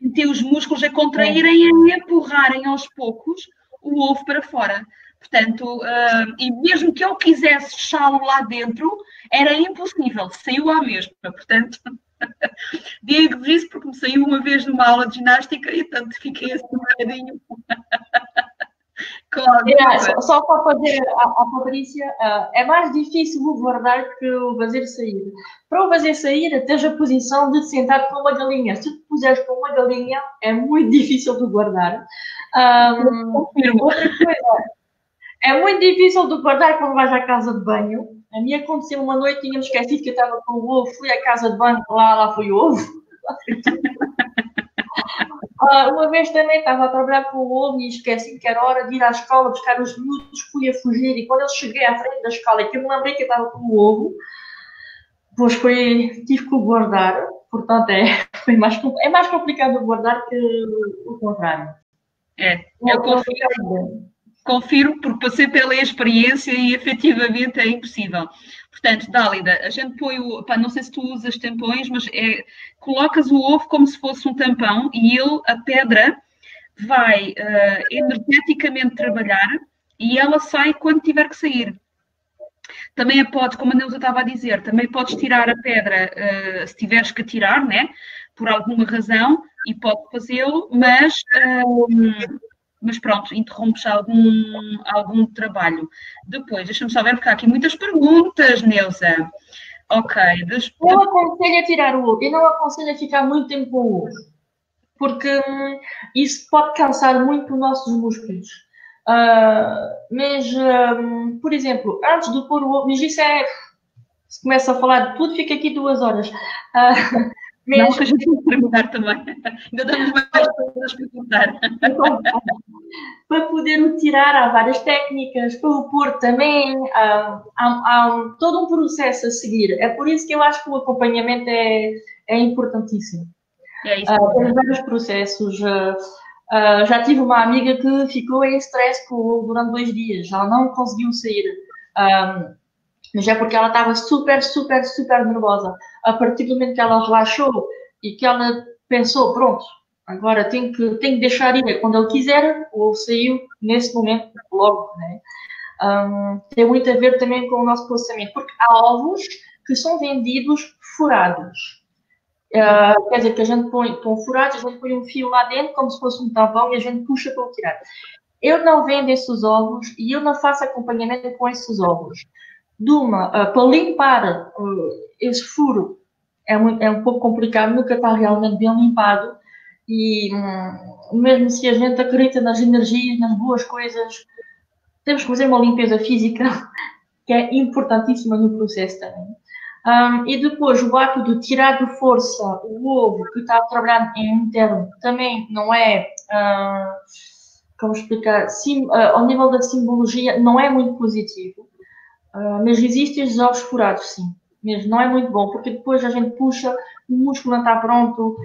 senti os músculos a contraírem e a empurrarem aos poucos o ovo para fora. Portanto, e mesmo que eu quisesse fechá-lo lá dentro, era impossível. Saiu à mesma. Portanto, digo-vos isso porque me saiu uma vez numa aula de ginástica e, tanto, fiquei assim um bocadinho... Claro. Só para fazer a Patrícia, é mais difícil o guardar que o fazer sair. Para o fazer sair, tens a posição de sentar com uma galinha. Se te puseres com uma galinha, é muito difícil de guardar. Outra coisa, é muito difícil de guardar quando vais à casa de banho. A mim aconteceu uma noite, tínhamos esquecido que eu estava com o ovo, fui à casa de banho, lá foi o ovo. Uma vez também estava a trabalhar com o ovo e esqueci que era hora de ir à escola buscar os miúdos, fui a fugir e quando eu cheguei à frente da escola que eu me lembrei que eu estava com o ovo, pois tive que o guardar, portanto é mais complicado de guardar que o contrário. Eu confirmo porque passei pela experiência e efetivamente é impossível. Portanto, Dálida, a gente põe não sei se tu usas tampões, mas colocas o ovo como se fosse um tampão e a pedra, vai energeticamente trabalhar e ela sai quando tiver que sair. Também pode, como a Neuza estava a dizer, também podes tirar a pedra se tiveres que tirar, né? Por alguma razão, e pode fazê-lo, mas pronto, interrompes algum trabalho. Depois, deixa-me só ver, porque há aqui muitas perguntas, Neuza. Ok. Eu aconselho a tirar o ovo, eu não aconselho a ficar muito tempo com o ovo, porque isso pode cansar muito os nossos músculos. Por exemplo, antes de pôr o ovo, mas isso se começa a falar de tudo, fica aqui 2 horas. Não, que a gente vai terminar também. Ainda damos mais coisas para contar. Para poder o tirar, há várias técnicas, para o pôr também, há todo um processo a seguir. É por isso que eu acho que o acompanhamento é importantíssimo. É isso. Tem vários processos. Já tive uma amiga que ficou em stress durante 2 dias, ela não conseguiu sair. Mas é porque ela estava super, super, super nervosa. A partir do momento que ela relaxou e que ela pensou, pronto, agora tenho que deixar ir quando ele quiser, ou saiu nesse momento, logo, né? Tem muito a ver também com o nosso processamento, porque há ovos que são vendidos furados. Quer dizer, que a gente estão furados, a gente põe um fio lá dentro, como se fosse um tampão, e a gente puxa para o tirar. Eu não vendo esses ovos e eu não faço acompanhamento com esses ovos. Para limpar esse furo é um pouco complicado, nunca está realmente bem limpado e mesmo se a gente acredita nas energias, nas boas coisas, temos que fazer uma limpeza física que é importantíssima no processo também. E depois o ato de tirar de força o ovo que está a trabalhar em interno também não é, como explicar, ao nível da simbologia não é muito positivo. Mas existem os ovos furados, sim. Mas não é muito bom, porque depois a gente puxa, o músculo não está pronto.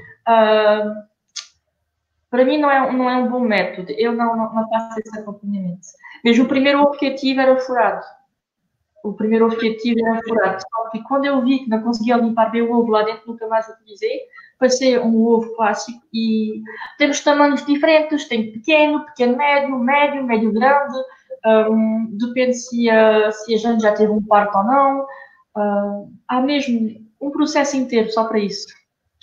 Para mim não é um bom método. Eu não faço esse acompanhamento. Mas o primeiro ovo que eu tive era furado. Só que quando eu vi que não conseguia limpar bem o ovo lá dentro, nunca mais utilizei. Passei um ovo clássico e temos tamanhos diferentes. Tem pequeno, médio, grande. Depende se a gente já teve um parto ou não. Há mesmo um processo inteiro só para isso.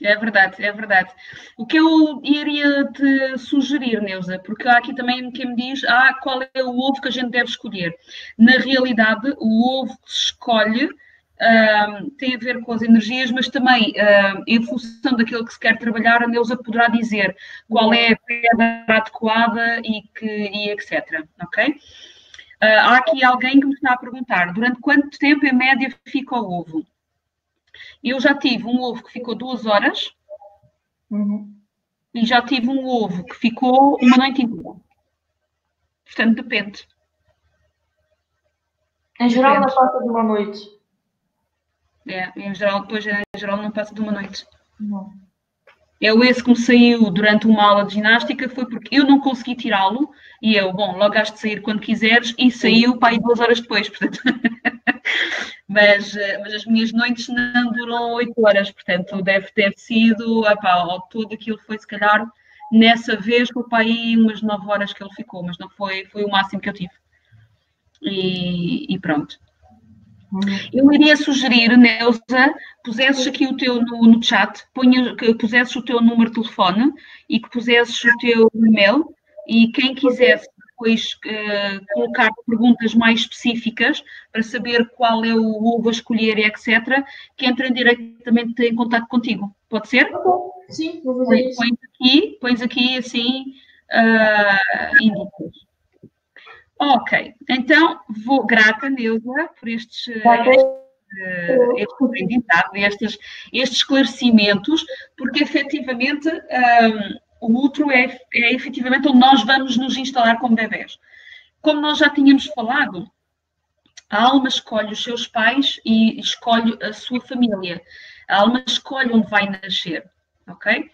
É verdade, é verdade. O que eu iria te sugerir, Neuza, porque há aqui também quem me diz qual é o ovo que a gente deve escolher. Na realidade, o ovo que se escolhe tem a ver com as energias, mas também em função daquilo que se quer trabalhar, a Neuza poderá dizer qual é a pedra adequada e etc. Ok? Há aqui alguém que me está a perguntar, durante quanto tempo em média fica o ovo? Eu já tive um ovo que ficou 2 horas e já tive um ovo que ficou uma noite inteira. Portanto, depende. Em geral, não passa de uma noite. Em geral não passa de uma noite. Não. Esse que me saiu durante uma aula de ginástica foi porque eu não consegui tirá-lo e logo has de sair quando quiseres e saiu para aí 2 horas depois, portanto. Mas as minhas noites não duram 8 horas, portanto deve ter sido, ao todo aquilo foi se calhar, nessa vez foi para aí umas 9 horas que ele ficou, mas não foi o máximo que eu tive. E pronto. Eu iria sugerir, Neuza, pusesses aqui o teu no chat, que pusesses o teu número de telefone e que pusesses o teu e-mail e quem quisesse depois colocar perguntas mais específicas para saber qual é o ovo a escolher e etc., que entrem diretamente em contato contigo. Pode ser? Sim, vou fazer isso. Pões aqui assim, indicas. Ok, então vou grata, Neuza, por este aprendizado, estes esclarecimentos, porque efetivamente o útero é efetivamente onde nós vamos nos instalar como bebés. Como nós já tínhamos falado, a alma escolhe os seus pais e escolhe a sua família. A alma escolhe onde vai nascer, ok?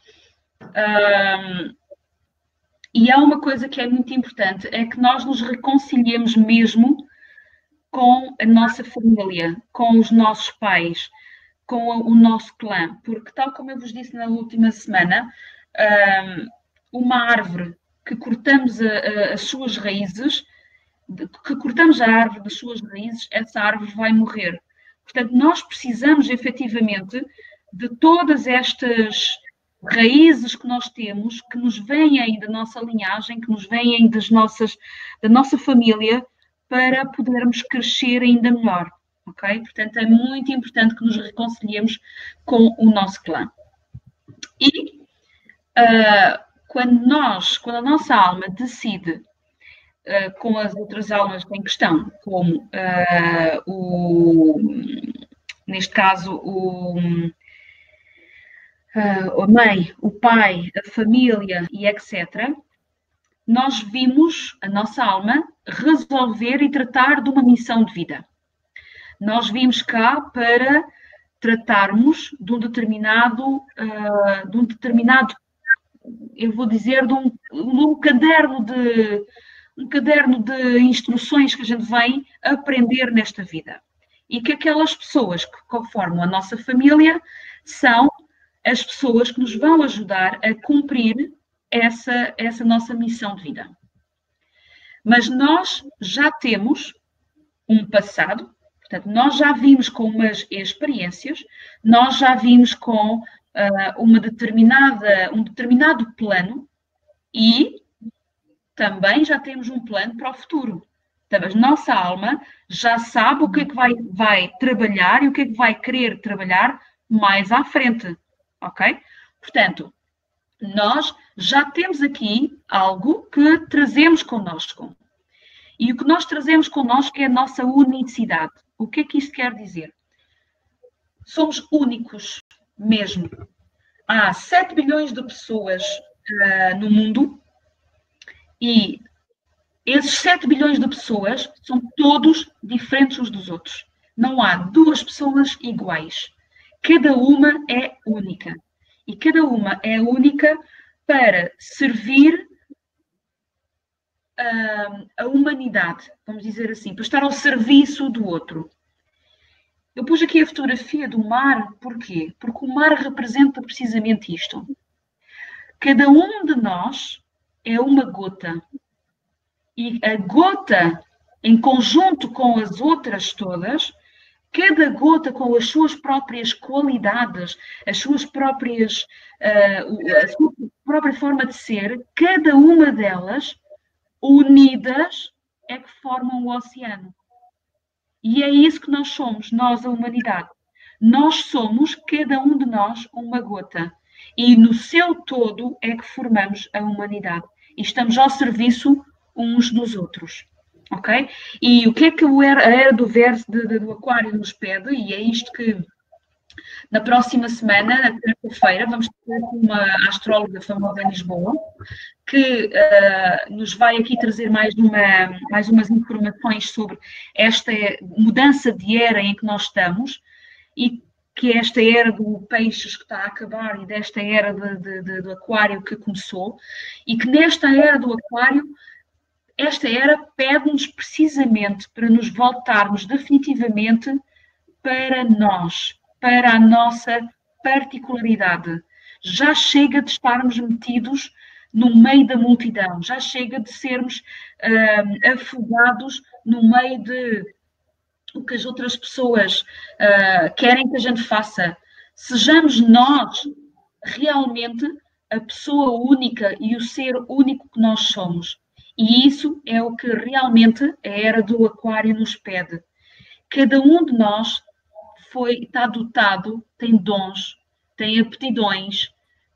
E há uma coisa que é muito importante, é que nós nos reconciliemos mesmo com a nossa família, com os nossos pais, com o nosso clã, porque tal como eu vos disse na última semana, uma árvore que cortamos as suas raízes, que cortamos a árvore das suas raízes, essa árvore vai morrer. Portanto, nós precisamos efetivamente de todas estas raízes que nós temos, que nos vêm da nossa linhagem, que nos vêm da nossa família, para podermos crescer ainda melhor, ok? Portanto, é muito importante que nos reconciliemos com o nosso clã. E quando a nossa alma decide com as outras almas em questão, como neste caso a mãe, o pai, a família e etc., nós vimos a nossa alma resolver e tratar de uma missão de vida. Nós vimos cá para tratarmos de um determinado, eu vou dizer, de um caderno de instruções que a gente vem aprender nesta vida. E que aquelas pessoas que conformam a nossa família são as pessoas que nos vão ajudar a cumprir essa nossa missão de vida. Mas nós já temos um passado, portanto, nós já vimos com umas experiências, nós já vimos com um determinado plano e também já temos um plano para o futuro. Então, a nossa alma já sabe o que é que vai trabalhar e o que é que vai querer trabalhar mais à frente, ok? Portanto, nós já temos aqui algo que trazemos connosco. E o que nós trazemos connosco é a nossa unicidade. O que é que isto quer dizer? Somos únicos mesmo. Há 7 bilhões de pessoas no mundo e esses 7 bilhões de pessoas são todos diferentes uns dos outros. Não há duas pessoas iguais. Cada uma é única. E cada uma é única para servir a humanidade, vamos dizer assim, para estar ao serviço do outro. Eu pus aqui a fotografia do mar, porquê? Porque o mar representa precisamente isto. Cada um de nós é uma gota. E a gota, em conjunto com as outras todas, cada gota com as suas próprias qualidades, a sua própria forma de ser, cada uma delas, unidas, é que formam o oceano. E é isso que nós somos, nós, a humanidade. Nós somos, cada um de nós, uma gota. E no seu todo é que formamos a humanidade. E estamos ao serviço uns dos outros. Ok? E o que é que a era do verso do Aquário nos pede? E é isto que na próxima semana, na terça-feira, vamos ter uma astróloga famosa em Lisboa, que nos vai aqui trazer mais umas informações sobre esta mudança de era em que nós estamos e que esta era do peixes que está a acabar e desta era do aquário que começou e que nesta era do aquário, esta era pede-nos precisamente para nos voltarmos definitivamente para nós, para a nossa particularidade. Já chega de estarmos metidos no meio da multidão, já chega de sermos afogados no meio de o que as outras pessoas querem que a gente faça. Sejamos nós realmente a pessoa única e o ser único que nós somos. E isso é o que realmente a era do aquário nos pede. Cada um de nós está dotado, tem dons, tem aptidões,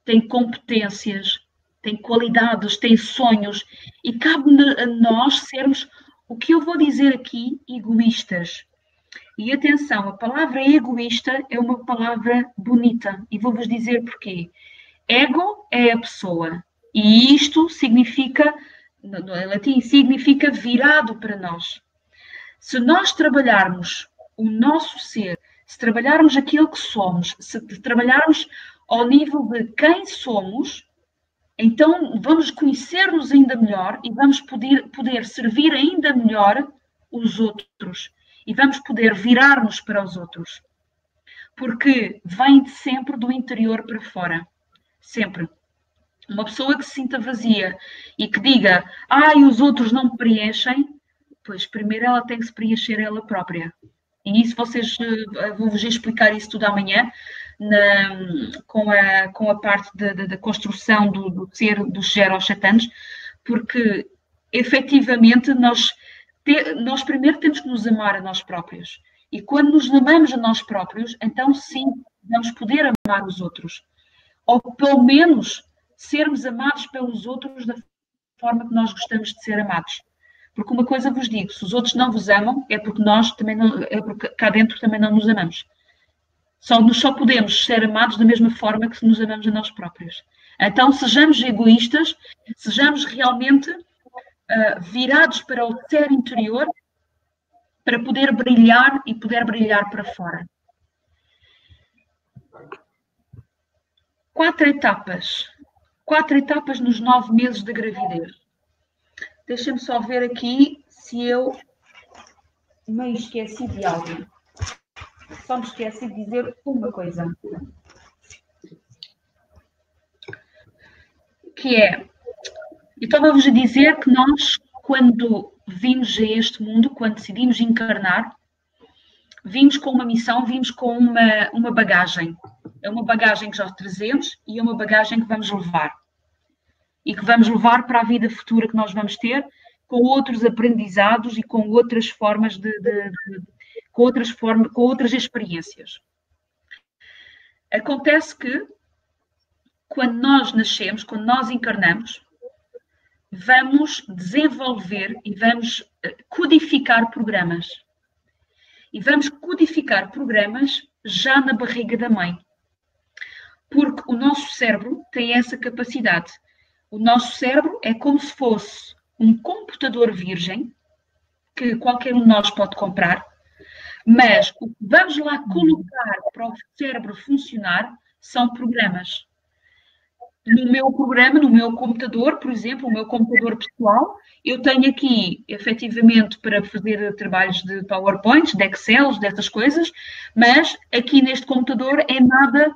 tem competências, tem qualidades, tem sonhos, e cabe a nós sermos, o que eu vou dizer aqui, egoístas. E atenção, a palavra egoísta é uma palavra bonita, e vou-vos dizer porquê. Ego é a pessoa, e isto significa, no latim, significa virado para nós. Se nós trabalharmos o nosso ser, se trabalharmos aquilo que somos, se trabalharmos ao nível de quem somos, então vamos conhecer-nos ainda melhor e vamos poder servir ainda melhor os outros. E vamos poder virar-nos para os outros. Porque vem sempre do interior para fora. Sempre. Uma pessoa que se sinta vazia e que diga, os outros não me preenchem, pois primeiro ela tem que se preencher ela própria. E isso vou-vos explicar isso tudo amanhã, com a parte da construção do ser dos 0 aos 7 anos, porque efetivamente nós primeiro temos que nos amar a nós próprios. E quando nos amamos a nós próprios, então sim, vamos poder amar os outros. Ou pelo menos sermos amados pelos outros da forma que nós gostamos de ser amados. Porque uma coisa vos digo, se os outros não vos amam, é porque nós também não, é porque cá dentro também não nos amamos. Só podemos ser amados da mesma forma que nos amamos a nós próprios. Então, sejamos egoístas, sejamos realmente virados para o ser interior para poder brilhar e poder brilhar para fora. 4 etapas. 4 etapas nos 9 meses de gravidez. Deixem-me só ver aqui se eu me esqueci de algo. Só me esqueci de dizer uma coisa. Que é, estava-vos a dizer que nós, quando vimos a este mundo, quando decidimos encarnar, vimos com uma missão, vimos com uma bagagem. É uma bagagem que já trazemos e é uma bagagem que vamos levar. E que vamos levar para a vida futura que nós vamos ter, com outros aprendizados e com outras formas com outras experiências. Acontece que, quando nós nascemos, quando nós encarnamos, vamos desenvolver e vamos codificar programas. E vamos codificar programas já na barriga da mãe. Porque o nosso cérebro tem essa capacidade. O nosso cérebro é como se fosse um computador virgem, que qualquer um de nós pode comprar, mas o que vamos lá colocar para o cérebro funcionar são programas. No meu programa, no meu computador, por exemplo, o meu computador pessoal, eu tenho aqui, efetivamente, para fazer trabalhos de PowerPoint, de Excel, dessas coisas, mas aqui neste computador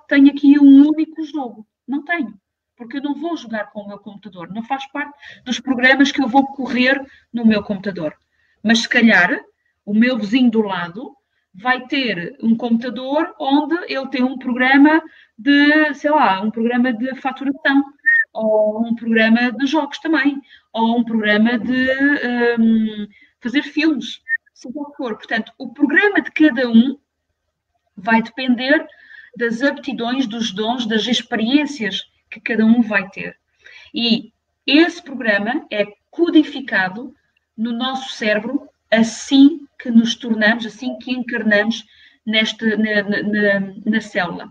tenho aqui um único jogo. Não tenho, porque eu não vou jogar com o meu computador, não faz parte dos programas que eu vou correr no meu computador. Mas se calhar, o meu vizinho do lado vai ter um computador onde ele tem um programa de, sei lá, um programa de faturação, ou um programa de jogos também, ou um programa de fazer filmes, seja o que for. Portanto, o programa de cada um vai depender das aptidões, dos dons, das experiências que cada um vai ter. E esse programa é codificado no nosso cérebro assim que nos tornamos, assim que encarnamos na célula.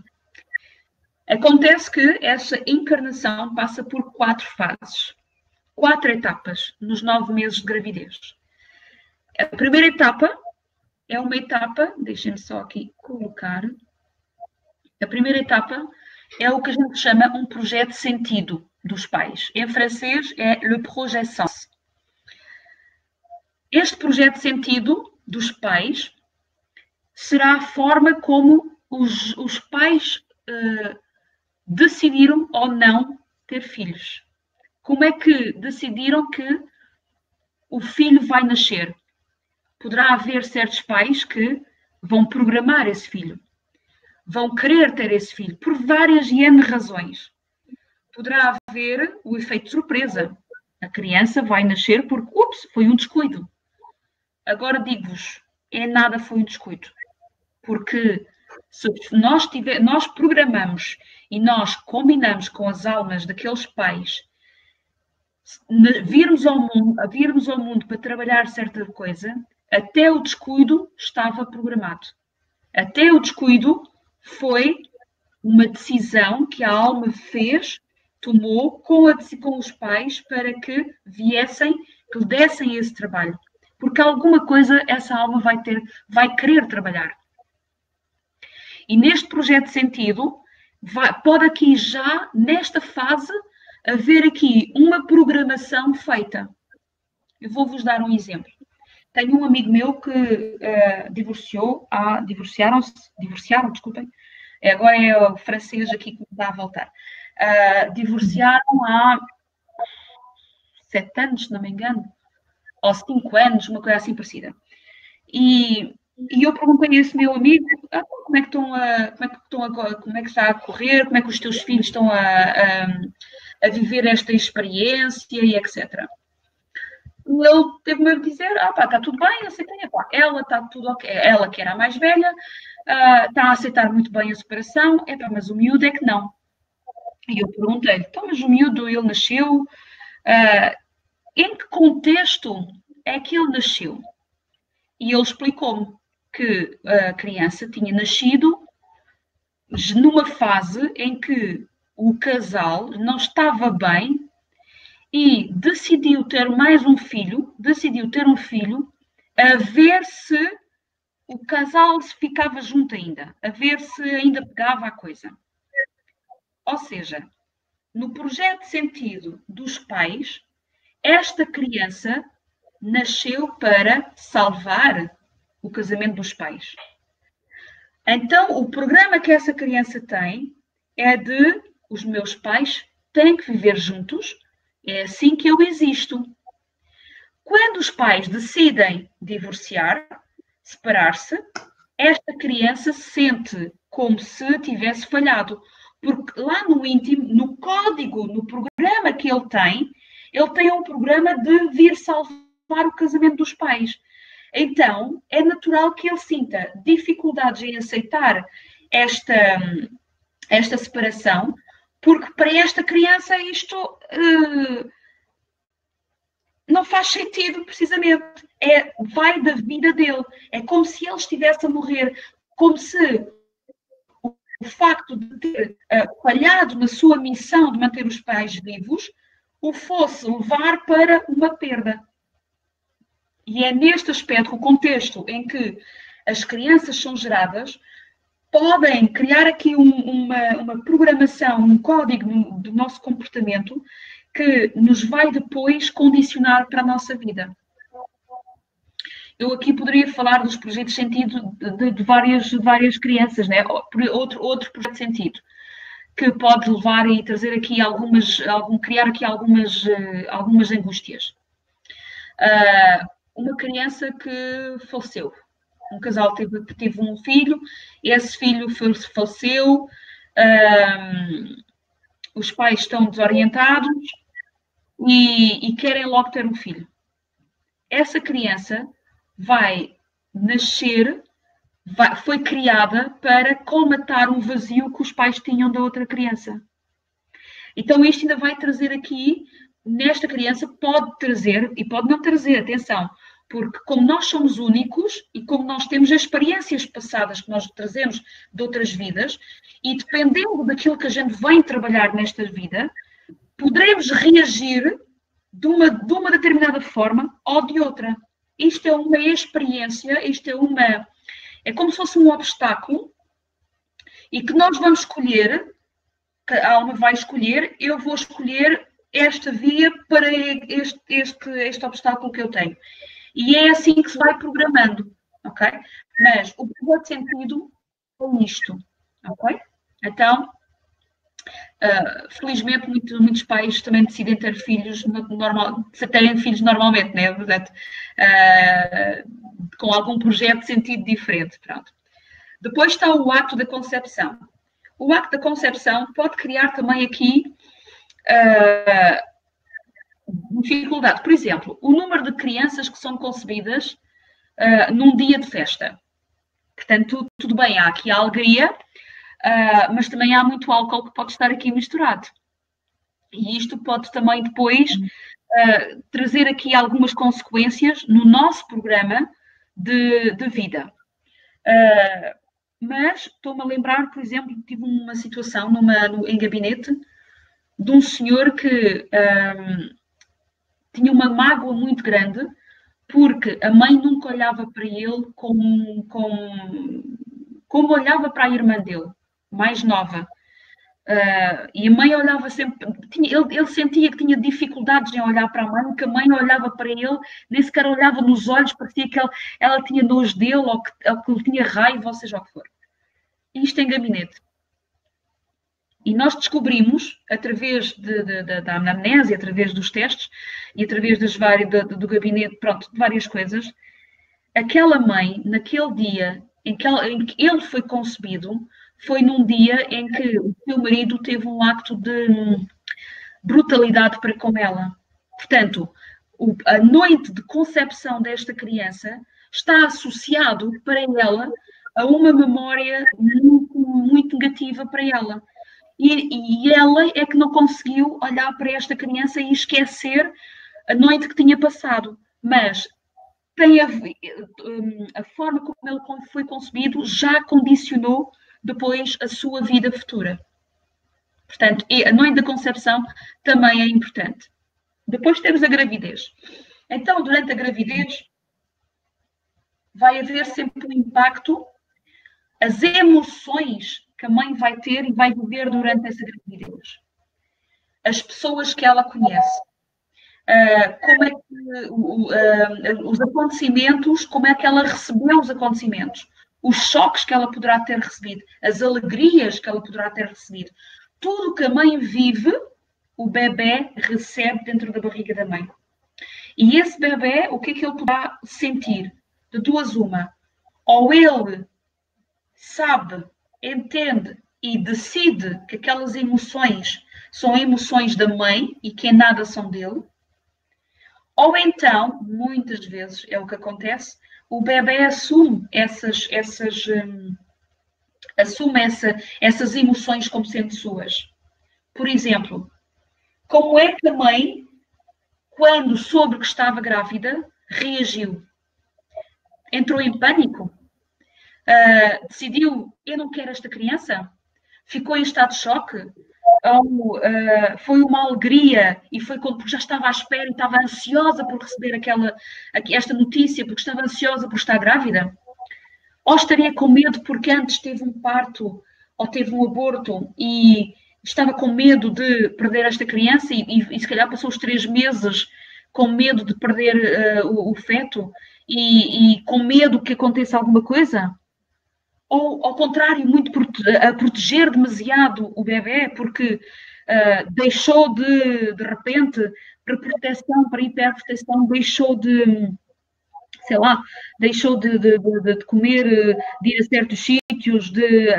Acontece que essa encarnação passa por 4 fases, 4 etapas nos 9 meses de gravidez. A primeira etapa é uma etapa, deixem-me só aqui colocar, a primeira etapa é o que a gente chama um projeto de sentido dos pais. Em francês é le projet sens. Este projeto de sentido dos pais será a forma como os pais decidiram ou não ter filhos. Como é que decidiram que o filho vai nascer? Poderá haver certos pais que vão programar esse filho, vão querer ter esse filho, por várias e N razões. Poderá haver o efeito surpresa. A criança vai nascer porque, foi um descuido. Agora digo-vos, nada foi um descuido. Porque se nós programamos e nós combinamos com as almas daqueles pais virmos ao mundo para trabalhar certa coisa, até o descuido estava programado. Até o descuido foi uma decisão que a alma tomou com os pais para que lhe dessem esse trabalho. Porque alguma coisa essa alma vai querer trabalhar. E neste projeto de sentido, pode aqui já, nesta fase, haver aqui uma programação feita. Eu vou-vos dar um exemplo. Tenho um amigo meu que divorciaram, desculpem. Agora é o francês aqui que me dá a voltar. Divorciaram há 7 anos, se não me engano, ou 5 anos, uma coisa assim parecida. E eu perguntei a esse meu amigo como é que está a correr, como é que os teus filhos estão a viver esta experiência e etc. E ele teve-me a dizer, está tudo bem, aceitei, ela está tudo ok, ela que era a mais velha, está a aceitar muito bem a separação, mas o miúdo é que não. E eu perguntei-lhe, então, mas o miúdo, ele nasceu, em que contexto é que ele nasceu? E ele explicou-me que a criança tinha nascido numa fase em que o casal não estava bem e decidiu ter um filho, a ver se o casal se ficava junto ainda, a ver se ainda pegava a coisa. Ou seja, no projeto de sentido dos pais, esta criança nasceu para salvar o casamento dos pais. Então, o programa que essa criança tem é de os meus pais têm que viver juntos, é assim que eu existo. Quando os pais decidem divorciar, separar-se, esta criança sente como se tivesse falhado, porque lá no íntimo, no código, no programa que ele tem um programa de vir salvar o casamento dos pais. Então, é natural que ele sinta dificuldades em aceitar esta separação, porque para esta criança isto não faz sentido, precisamente. Vai da vida dele. É como se ele estivesse a morrer, como se o facto de ter falhado na sua missão de manter os pais vivos o fosse levar para uma perda. E é neste aspecto, o contexto em que as crianças são geradas, podem criar aqui uma programação, um código do nosso comportamento que nos vai depois condicionar para a nossa vida. Eu aqui poderia falar dos projetos de sentido de várias crianças, né? Outro projeto de sentido que pode levar e trazer aqui criar aqui algumas angústias. Uma criança que faleceu. Um casal teve um filho, esse filho faleceu, os pais estão desorientados e querem logo ter um filho. Essa criança vai nascer, foi criada para colmatar um vazio que os pais tinham da outra criança. Então isto ainda vai trazer aqui, nesta criança, pode trazer e pode não trazer, atenção, porque como nós somos únicos e como nós temos experiências passadas que nós trazemos de outras vidas, e dependendo daquilo que a gente vem trabalhar nesta vida, poderemos reagir de uma determinada forma ou de outra. Isto é uma experiência, é como se fosse um obstáculo e que nós vamos escolher, que a alma vai escolher, eu vou escolher esta via para este obstáculo que eu tenho. E é assim que se vai programando, ok? Mas o projeto de sentido é isto, ok? Então, felizmente, muitos pais também decidem ter filhos normalmente, né? Portanto, com algum projeto de sentido diferente, pronto. Depois está o ato da concepção. O ato da concepção pode criar também aqui dificuldade. Por exemplo, o número de crianças que são concebidas num dia de festa. Portanto, tudo bem, há aqui a alegria, mas também há muito álcool que pode estar aqui misturado. E isto pode também depois trazer aqui algumas consequências no nosso programa de vida. Mas estou-me a lembrar, por exemplo, tive uma situação em gabinete de um senhor que tinha uma mágoa muito grande porque a mãe nunca olhava para ele como olhava para a irmã dele, mais nova. E a mãe olhava sempre... Ele sentia que tinha dificuldades em olhar para a mãe, que a mãe olhava para ele, nem sequer olhava nos olhos, parecia que ela tinha nojo dele ou que ele tinha raiva, ou seja o que for. Isto em gabinete. E nós descobrimos, através da anamnese, através dos testes e através do gabinete, pronto, de várias coisas, aquela mãe, naquele dia em que ele foi concebido, foi num dia em que o seu marido teve um acto de brutalidade para com ela. Portanto, a noite de concepção desta criança está associado para ela a uma memória muito, muito negativa para ela. E ela é que não conseguiu olhar para esta criança e esquecer a noite que tinha passado. Mas tem a forma como ele foi concebido já condicionou depois a sua vida futura. Portanto, a noite da concepção também é importante. Depois temos a gravidez. Então, durante a gravidez, vai haver sempre um impacto, as emoções que a mãe vai ter e vai viver durante essa gravidez. As pessoas que ela conhece. Como é que os acontecimentos, como é que ela recebeu os acontecimentos, os choques que ela poderá ter recebido, as alegrias que ela poderá ter recebido. Tudo que a mãe vive, o bebê recebe dentro da barriga da mãe. E esse bebê, o que é que ele poderá sentir? De duas uma. Ou ele sabe, entende e decide que aquelas emoções são emoções da mãe e que em nada são dele. Ou então, muitas vezes é o que acontece, o bebê assume essas emoções como sendo suas. Por exemplo, como é que a mãe, quando soube que estava grávida, reagiu? Entrou em pânico? Decidiu, eu não quero esta criança? Ficou em estado de choque? Ou foi uma alegria e foi porque já estava à espera e estava ansiosa por receber esta notícia, porque estava ansiosa por estar grávida? Ou estaria com medo porque antes teve um parto ou teve um aborto e estava com medo de perder esta criança e se calhar passou os 3 meses com medo de perder o feto e com medo que aconteça alguma coisa? Ou, ao contrário, a proteger demasiado o bebê porque deixou de repente, para proteção, para hiperproteção, deixou de, sei lá, deixou de comer, de ir a certos sítios,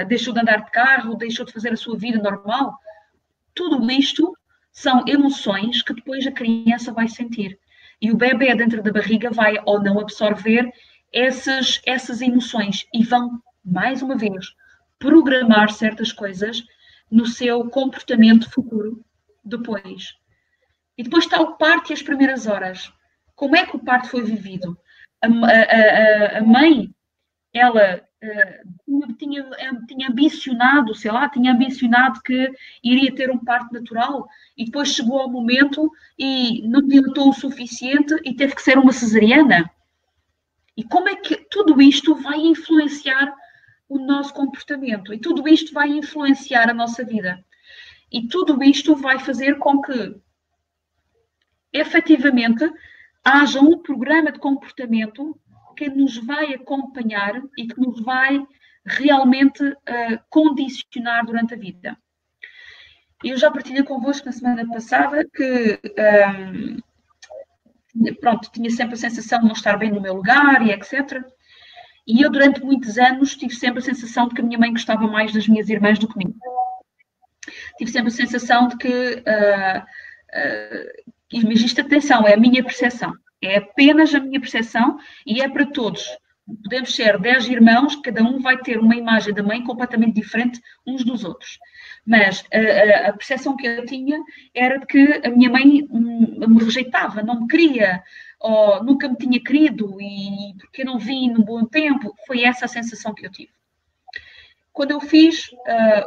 deixou de andar de carro, deixou de fazer a sua vida normal. Tudo isto são emoções que depois a criança vai sentir. E o bebê dentro da barriga vai ou não absorver essas emoções e vão, mais uma vez, programar certas coisas no seu comportamento futuro depois. E depois está o parto e as primeiras horas. Como é que o parto foi vivido? A mãe, ela tinha ambicionado, sei lá, tinha ambicionado que iria ter um parto natural e depois chegou ao momento e não dilatou o suficiente e teve que ser uma cesariana. E como é que tudo isto vai influenciar o nosso comportamento? E tudo isto vai influenciar a nossa vida. E tudo isto vai fazer com que, efetivamente, haja um programa de comportamento que nos vai acompanhar e que nos vai realmente condicionar durante a vida. Eu já partilhei convosco na semana passada que tinha sempre a sensação de não estar bem no meu lugar e etc. E eu, durante muitos anos, tive sempre a sensação de que a minha mãe gostava mais das minhas irmãs do que mim. Tive sempre a sensação de que... mas isto, atenção, é a minha percepção. É apenas a minha percepção e é para todos. Podemos ser 10 irmãos, cada um vai ter uma imagem da mãe completamente diferente uns dos outros. Mas a percepção que eu tinha era de que a minha mãe me rejeitava, não me queria, ou nunca me tinha querido e porque eu não vim num bom tempo. Foi essa a sensação que eu tive. Quando eu fiz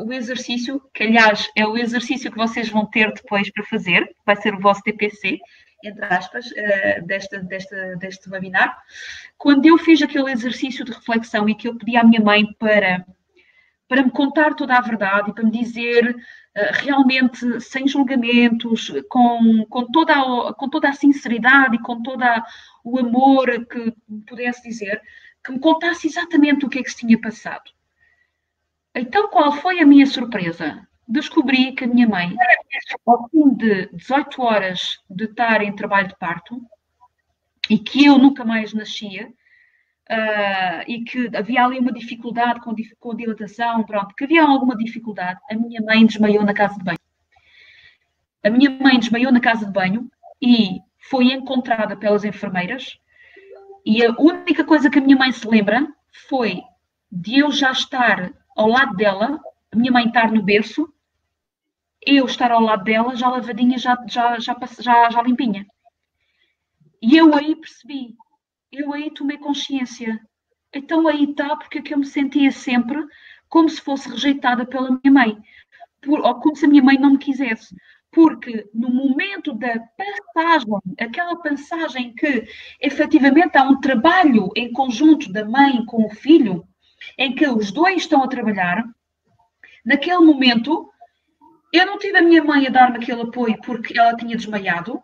o exercício, que aliás é o exercício que vocês vão ter depois para fazer, vai ser o vosso TPC, entre aspas, deste webinar, quando eu fiz aquele exercício de reflexão e que eu pedi à minha mãe para me contar toda a verdade e para me dizer realmente, sem julgamentos, com toda a sinceridade e com todo o amor que me pudesse dizer, que me contasse exatamente o que é que se tinha passado. Então, qual foi a minha surpresa? Descobri que a minha mãe, ao fim de 18 horas de estar em trabalho de parto, e que eu nunca mais nascia, e que havia ali uma dificuldade com dilatação, pronto, que havia alguma dificuldade, a minha mãe desmaiou na casa de banho. A minha mãe desmaiou na casa de banho e foi encontrada pelas enfermeiras, e a única coisa que a minha mãe se lembra foi de eu já estar ao lado dela, a minha mãe estar no berço, eu estar ao lado dela, já lavadinha, já limpinha. E eu aí percebi, eu aí tomei consciência. Então aí está porque é que eu me sentia sempre como se fosse rejeitada pela minha mãe, ou como se a minha mãe não me quisesse. Porque no momento da passagem, aquela passagem que efetivamente há um trabalho em conjunto da mãe com o filho, em que os dois estão a trabalhar, naquele momento eu não tive a minha mãe a dar-me aquele apoio porque ela tinha desmaiado,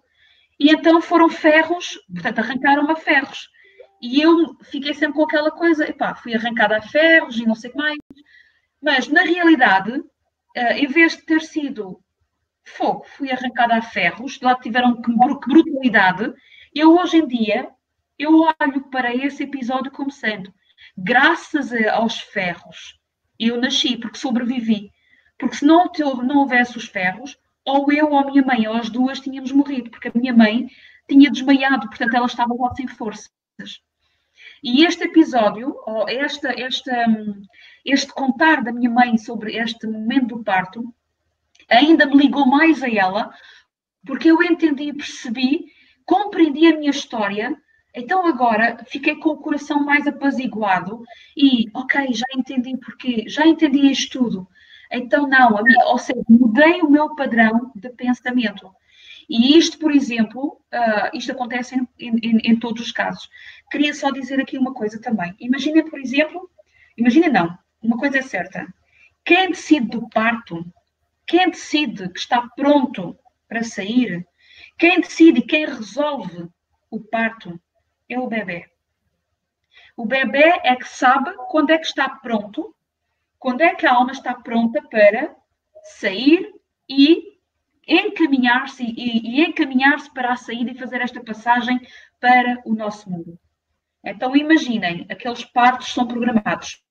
e então foram ferros, portanto arrancaram-me a ferros. E eu fiquei sempre com aquela coisa, epá, fui arrancada a ferros e não sei o que mais. Mas na realidade, em vez de ter sido fogo, fui arrancada a ferros, lá tiveram que brutalidade. Eu hoje em dia, eu olho para esse episódio como sendo, graças aos ferros, eu nasci, porque sobrevivi. Porque se não houvesse os ferros, ou eu ou a minha mãe, ou as duas, tínhamos morrido, porque a minha mãe tinha desmaiado, portanto ela estava lá sem forças. E este episódio, ou este contar da minha mãe sobre este momento do parto, ainda me ligou mais a ela, porque eu entendi, percebi, compreendi a minha história, então agora fiquei com o coração mais apaziguado e, ok, já entendi porquê, já entendi isto tudo. Então não, ou seja, mudei o meu padrão de pensamento. E isto, por exemplo, isto acontece em todos os casos. Queria só dizer aqui uma coisa também. Imaginem, por exemplo, imaginem não, uma coisa é certa. Quem decide do parto, quem decide que está pronto para sair, quem decide e quem resolve o parto é o bebê. O bebê é que sabe quando é que está pronto, quando é que a alma está pronta para sair e encaminhar-se e encaminhar-se para a saída e fazer esta passagem para o nosso mundo. Então imaginem, aqueles partos são programados,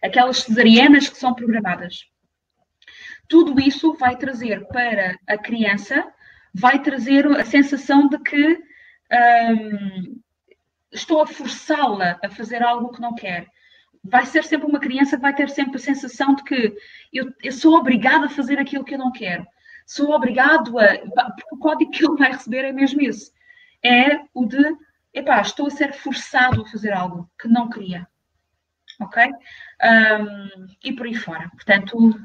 aquelas cesarianas que são programadas. Tudo isso vai trazer para a criança, vai trazer a sensação de que estou a forçá-la a fazer algo que não quer. Vai ser sempre uma criança que vai ter sempre a sensação de que eu sou obrigada a fazer aquilo que eu não quero. Sou obrigado a... Porque o código que ele vai receber é mesmo esse. É o de, epá, estou a ser forçado a fazer algo que não queria. Ok? E por aí fora. Portanto,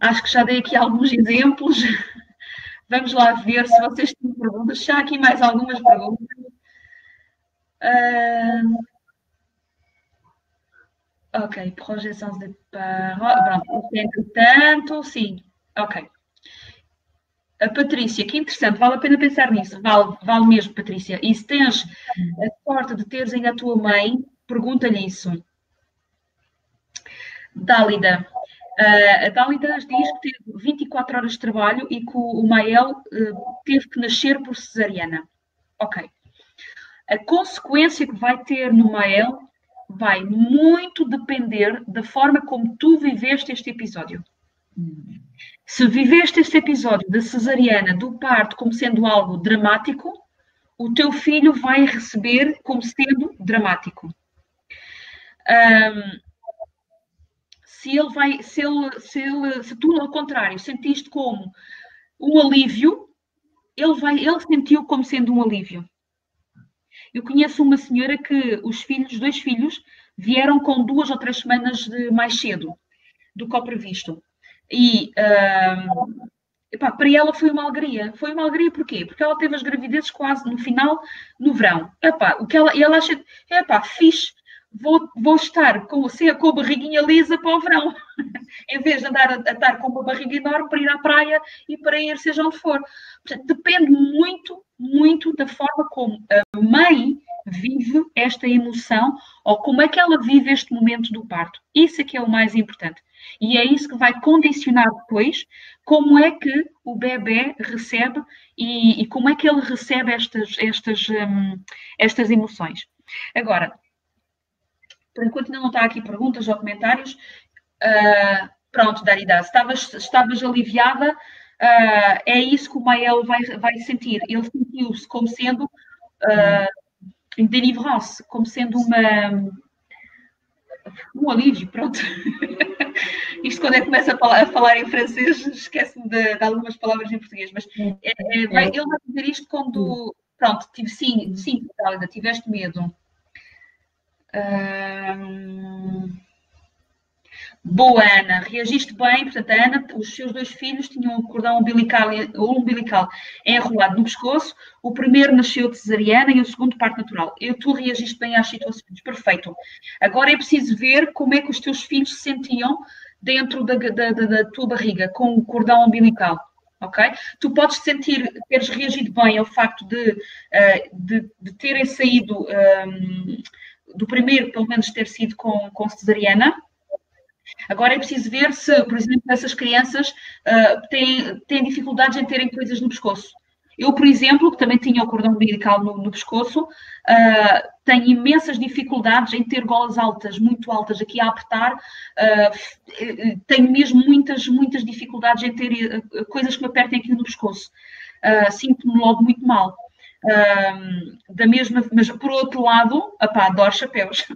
acho que já dei aqui alguns exemplos. Vamos lá ver se vocês têm perguntas. Já há aqui mais algumas perguntas. Ok, projeção de parole. Pronto, entretanto, sim. Ok. A Patrícia, que interessante, vale a pena pensar nisso. Vale mesmo, Patrícia. E se tens a sorte de teres ainda a tua mãe, pergunta-lhe isso. Dálida. A Dálida diz que teve 24 horas de trabalho e que o Mael teve que nascer por cesariana. Ok. A consequência que vai ter no Mael vai muito depender da forma como tu viveste este episódio. Se viveste este episódio da cesariana, do parto, como sendo algo dramático, o teu filho vai receber como sendo dramático. Se tu, ao contrário, sentiste como um alívio, ele sentiu como sendo um alívio. Eu conheço uma senhora que os dois filhos, vieram com 2 ou 3 semanas mais cedo do que ao previsto. E epá, para ela foi uma alegria. Foi uma alegria porquê? Porque ela teve as gravidezes quase no final, no verão. Epá, ela acha, epá, fixe, vou estar com a barriguinha lisa para o verão, em vez de andar a estar com uma barriga enorme para ir à praia e para ir seja onde for. Portanto, depende muito, muito da forma como a mãe vive esta emoção ou como é que ela vive este momento do parto. Isso é que é o mais importante. E é isso que vai condicionar depois como é que o bebê recebe e como é que ele recebe estas emoções. Agora, por enquanto ainda não está aqui perguntas ou comentários. Pronto, Darida, estavas aliviada, é isso que o Mael vai sentir. Ele sentiu-se como sendo une délivrance, como sendo um alívio, pronto. Isto quando começa a falar em francês, esquece-me de algumas palavras em português, mas ele vai dizer isto quando, pronto, sim, Darida, tiveste medo. Boa, Ana, reagiste bem. Portanto, a Ana, os seus 2 filhos tinham um cordão umbilical enrolado no pescoço. O primeiro nasceu de cesariana e o segundo parte natural. Tu reagiste bem às situações. Perfeito. Agora é preciso ver como é que os teus filhos se sentiam dentro da tua barriga, com o cordão umbilical. Ok? Tu podes teres reagido bem ao facto de terem saído do primeiro, pelo menos, ter sido com cesariana. Agora é preciso ver se, por exemplo, essas crianças têm dificuldades em terem coisas no pescoço. Eu, por exemplo, que também tinha o cordão umbilical no pescoço, tenho imensas dificuldades em ter golas altas, muito altas, aqui a apertar. Tenho mesmo muitas dificuldades em ter coisas que me apertem aqui no pescoço. Sinto-me logo muito mal. Mas por outro lado, adoro chapéus.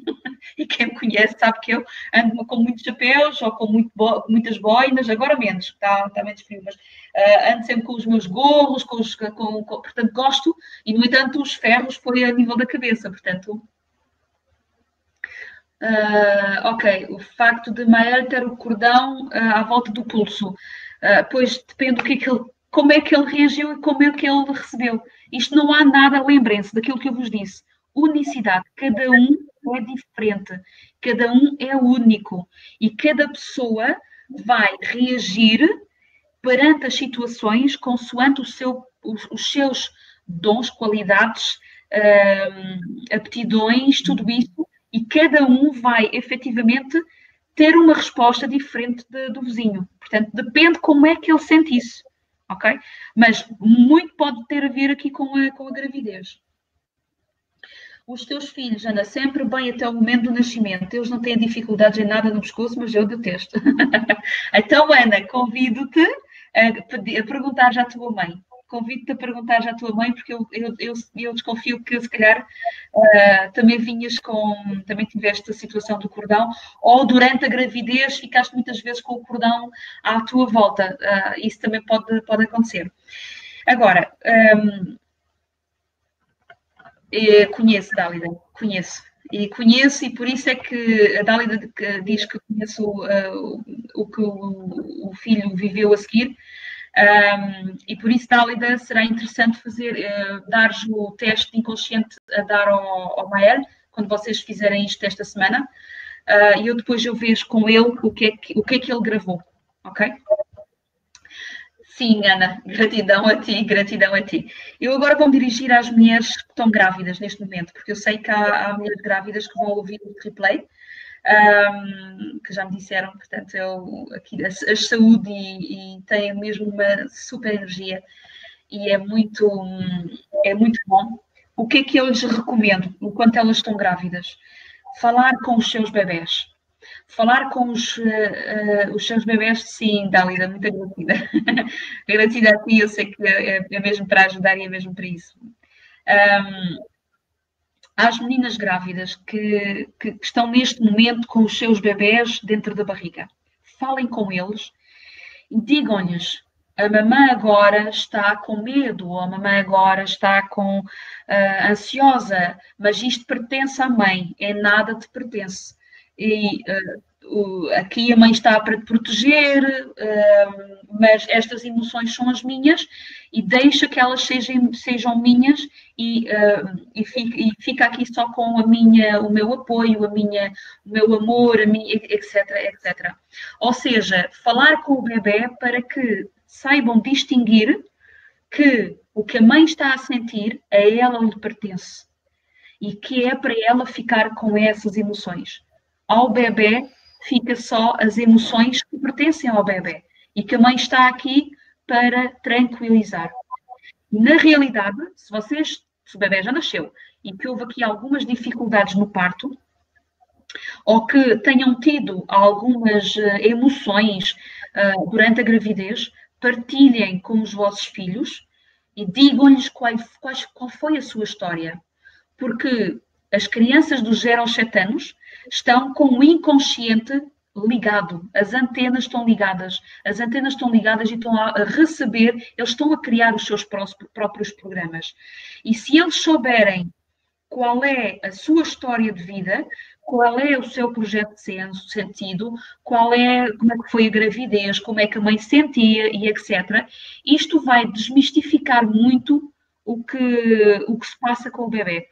E quem me conhece sabe que eu ando com muitos chapéus ou com muitas boinas, agora menos, está menos frio, mas ando sempre com os meus gorros, portanto gosto, e no entanto os ferros foi a nível da cabeça, portanto. Ok, o facto de Mael ter o cordão à volta do pulso, pois depende como é que ele reagiu e como é que ele recebeu. Isto não há nada, lembrem-se daquilo que eu vos disse. Unicidade, cada um é diferente, cada um é único e cada pessoa vai reagir perante as situações consoante os seus dons, qualidades, aptidões, tudo isso, e cada um vai efetivamente ter uma resposta diferente do vizinho. Portanto, depende como é que ele sente isso. Ok? Mas muito pode ter a ver aqui com a gravidez. Os teus filhos andam sempre bem até o momento do nascimento. Eles não têm dificuldades em nada no pescoço, mas eu detesto. Então, Ana, convido-te a perguntar já à tua mãe. Convido-te a perguntar já à tua mãe, porque eu desconfio que se calhar também também tiveste a situação do cordão, ou durante a gravidez ficaste muitas vezes com o cordão à tua volta. Isso também pode acontecer. Agora, conheço, Dálida, conheço. E por isso é que a Dálida diz que conheço o que o filho viveu a seguir. E por isso, Dálida, será interessante dar-vos o teste de inconsciente a dar ao Mael, quando vocês fizerem isto esta semana. E eu vejo com ele o que é que ele gravou, ok? Sim, Ana, gratidão a ti, gratidão a ti. Eu agora vou me dirigir às mulheres que estão grávidas neste momento, porque eu sei que há mulheres grávidas que vão ouvir o replay, que já me disseram, portanto, aqui as saúde e têm mesmo uma super energia e é muito bom. O que é que eu lhes recomendo enquanto elas estão grávidas? Falar com os seus bebés. Falar com os seus bebés, sim, Dálida, muito agradecida. Agradecida a ti, eu sei que é mesmo para ajudar e é mesmo para isso. Às meninas grávidas que estão neste momento com os seus bebés dentro da barriga, falem com eles e digam-lhes: a mamãe agora está com medo, ou a mamãe agora está ansiosa, mas isto pertence à mãe, nada te pertence. E aqui a mãe está para te proteger, mas estas emoções são as minhas e deixa que elas sejam minhas e fica aqui só com o meu apoio, o meu amor, etc, etc. Ou seja, falar com o bebê para que saibam distinguir que o que a mãe está a sentir a ela lhe pertence e que é para ela ficar com essas emoções. Ao bebê fica só as emoções que pertencem ao bebê e que a mãe está aqui para tranquilizar. Na realidade, se o bebê já nasceu e que houve aqui algumas dificuldades no parto, ou que tenham tido algumas emoções durante a gravidez, partilhem com os vossos filhos e digam-lhes qual foi a sua história. Porque as crianças dos 0 aos 7 anos estão com o inconsciente ligado, as antenas estão ligadas e estão a receber, eles estão a criar os seus próprios programas. E se eles souberem qual é a sua história de vida, qual é o seu projeto de sentido, como é que foi a gravidez, como é que a mãe sentia e etc. Isto vai desmistificar muito o que se passa com o bebê.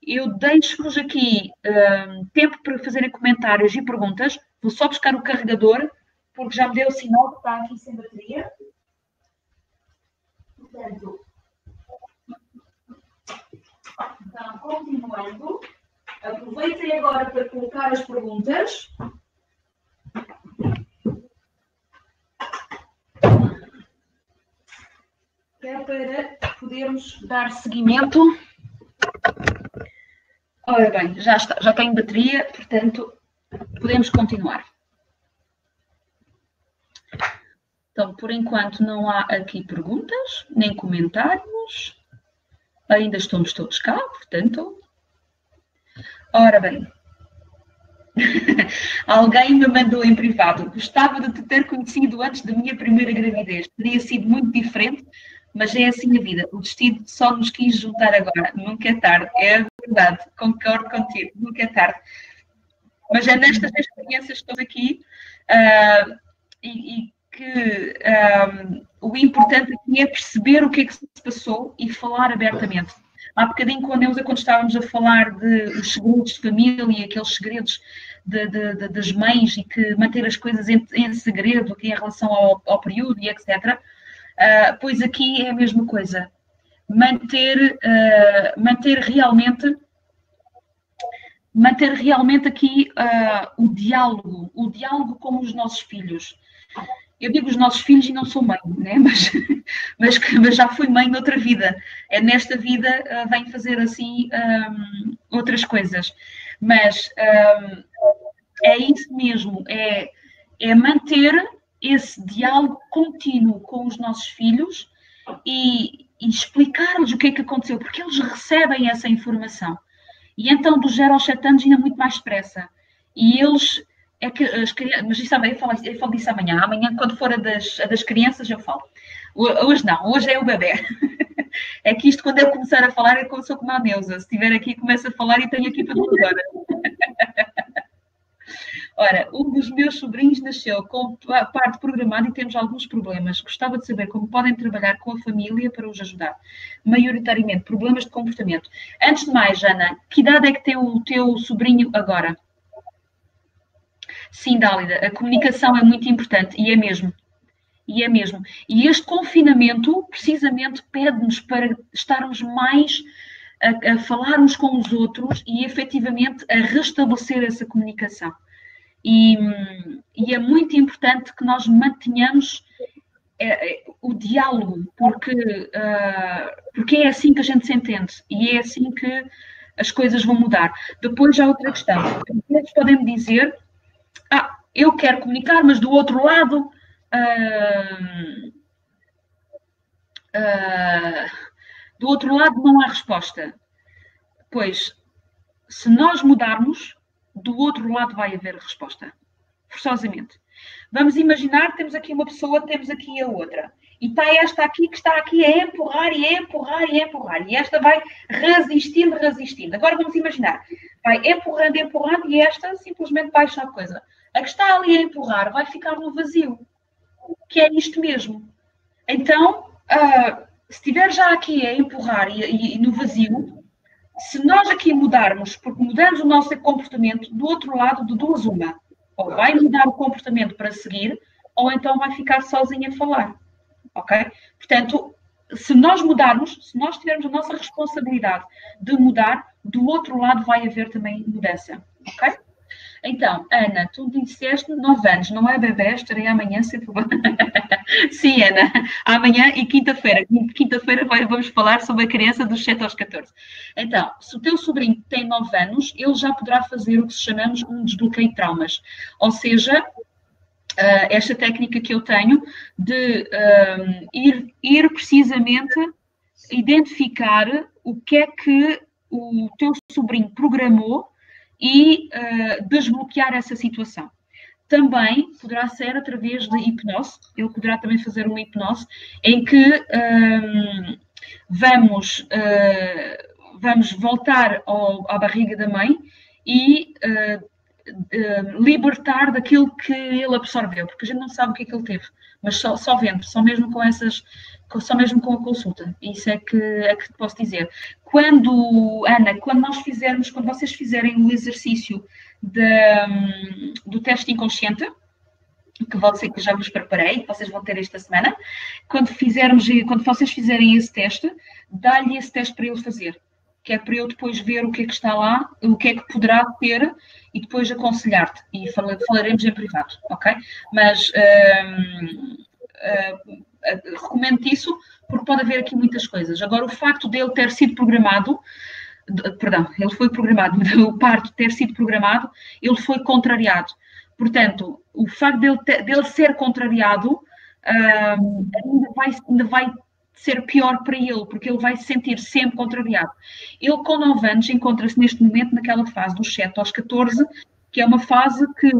Eu deixo-vos aqui tempo para fazerem comentários e perguntas. Vou só buscar o carregador, porque já me deu o sinal que está aqui sem bateria. Portanto, então, continuando, aproveitem agora para colocar as perguntas. Que é para podermos dar seguimento. Ora bem, já tenho bateria, portanto, podemos continuar. Então, por enquanto, não há aqui perguntas, nem comentários. Ainda estamos todos cá, portanto. Ora bem. Alguém me mandou em privado. Gostava de te ter conhecido antes da minha primeira gravidez. Teria sido muito diferente, mas é assim a vida. O destino só nos quis juntar agora. Nunca é tarde. É verdade. Concordo contigo. Nunca é tarde. Mas é nestas experiências que estou aqui e que o importante aqui é perceber o que é que se passou e falar abertamente. Há bocadinho, quando estávamos a falar dos segredos de família e aqueles segredos das mães e que manter as coisas em segredo aqui em relação ao período e etc., pois aqui é a mesma coisa. Manter realmente aqui o diálogo com os nossos filhos. Eu digo os nossos filhos e não sou mãe, né? mas já fui mãe noutra vida. É nesta vida venho fazer assim outras coisas. Mas é isso mesmo, é manter esse diálogo contínuo com os nossos filhos e explicar-lhes o que é que aconteceu, porque eles recebem essa informação. E então, dos 0 aos 7 anos, ainda muito mais depressa. E eles... É que as crianças, mas isso, eu falo disso amanhã. Amanhã, quando for a das crianças, eu falo. Hoje não, hoje é o bebê. É que isto, quando eu começar a falar, é como sou como a Neuza. Se estiver aqui, começo a falar e tenho aqui para tudo agora. Ora, um dos meus sobrinhos nasceu com parte programada e temos alguns problemas. Gostava de saber como podem trabalhar com a família para os ajudar. Maioritariamente, problemas de comportamento. Antes de mais, Ana, que idade é que tem o teu sobrinho agora? Sim, Dálida, a comunicação é muito importante e é mesmo. E este confinamento, precisamente, pede-nos para estarmos mais a falar uns com os outros e, efetivamente, a restabelecer essa comunicação. E é muito importante que nós mantenhamos o diálogo, porque é assim que a gente se entende e é assim que as coisas vão mudar. Depois há outra questão. Eles podem me dizer... eu quero comunicar, mas do outro lado não há resposta. Pois, se nós mudarmos, do outro lado vai haver resposta, forçosamente. Vamos imaginar que temos aqui uma pessoa, temos aqui a outra. E está esta aqui que está aqui a empurrar e a empurrar e a empurrar. E esta vai resistindo. Agora vamos imaginar. Vai empurrando e esta simplesmente baixa a coisa. A que está ali a empurrar vai ficar no vazio, que é isto mesmo. Então, se estiver já aqui a empurrar e no vazio, se nós aqui mudarmos, porque mudamos o nosso comportamento, do outro lado, de duas uma, ou vai mudar o comportamento para seguir, ou então vai ficar sozinho a falar. Ok? Portanto, se nós mudarmos, se nós tivermos a nossa responsabilidade de mudar, do outro lado vai haver também mudança. Ok? Então, Ana, tu disseste 9 anos, não é bebê? Estarei amanhã sem problema. Sim, Ana, amanhã e quinta-feira. Quinta-feira vamos falar sobre a criança dos 7 aos 14. Então, se o teu sobrinho tem 9 anos, ele já poderá fazer o que chamamos um desbloqueio de traumas. Ou seja, esta técnica que eu tenho de ir precisamente identificar o que é que o teu sobrinho programou e desbloquear essa situação. Também poderá ser através de hipnose, ele poderá também fazer uma hipnose em que vamos vamos voltar à barriga da mãe e libertar daquilo que ele absorveu, porque a gente não sabe o que é que ele teve, mas só vendo, só mesmo com a consulta. Isso é que te posso dizer. Ana, quando vocês fizerem o exercício do teste inconsciente, que já vos preparei, que vocês vão ter esta semana, quando vocês fizerem esse teste, dá-lhe esse teste para ele fazer, que é para eu depois ver o que é que está lá, o que é que poderá ter e depois aconselhar-te. E falaremos em privado, ok? Mas recomendo isso porque pode haver aqui muitas coisas. Agora, o facto dele ter sido programado, ele foi programado, o parto ter sido programado, ele foi contrariado. Portanto, o facto dele ser contrariado ainda vai ser pior para ele, porque ele vai se sentir sempre contrariado. Ele, com 9 anos, encontra-se neste momento naquela fase dos 7 aos 14, que é uma fase que,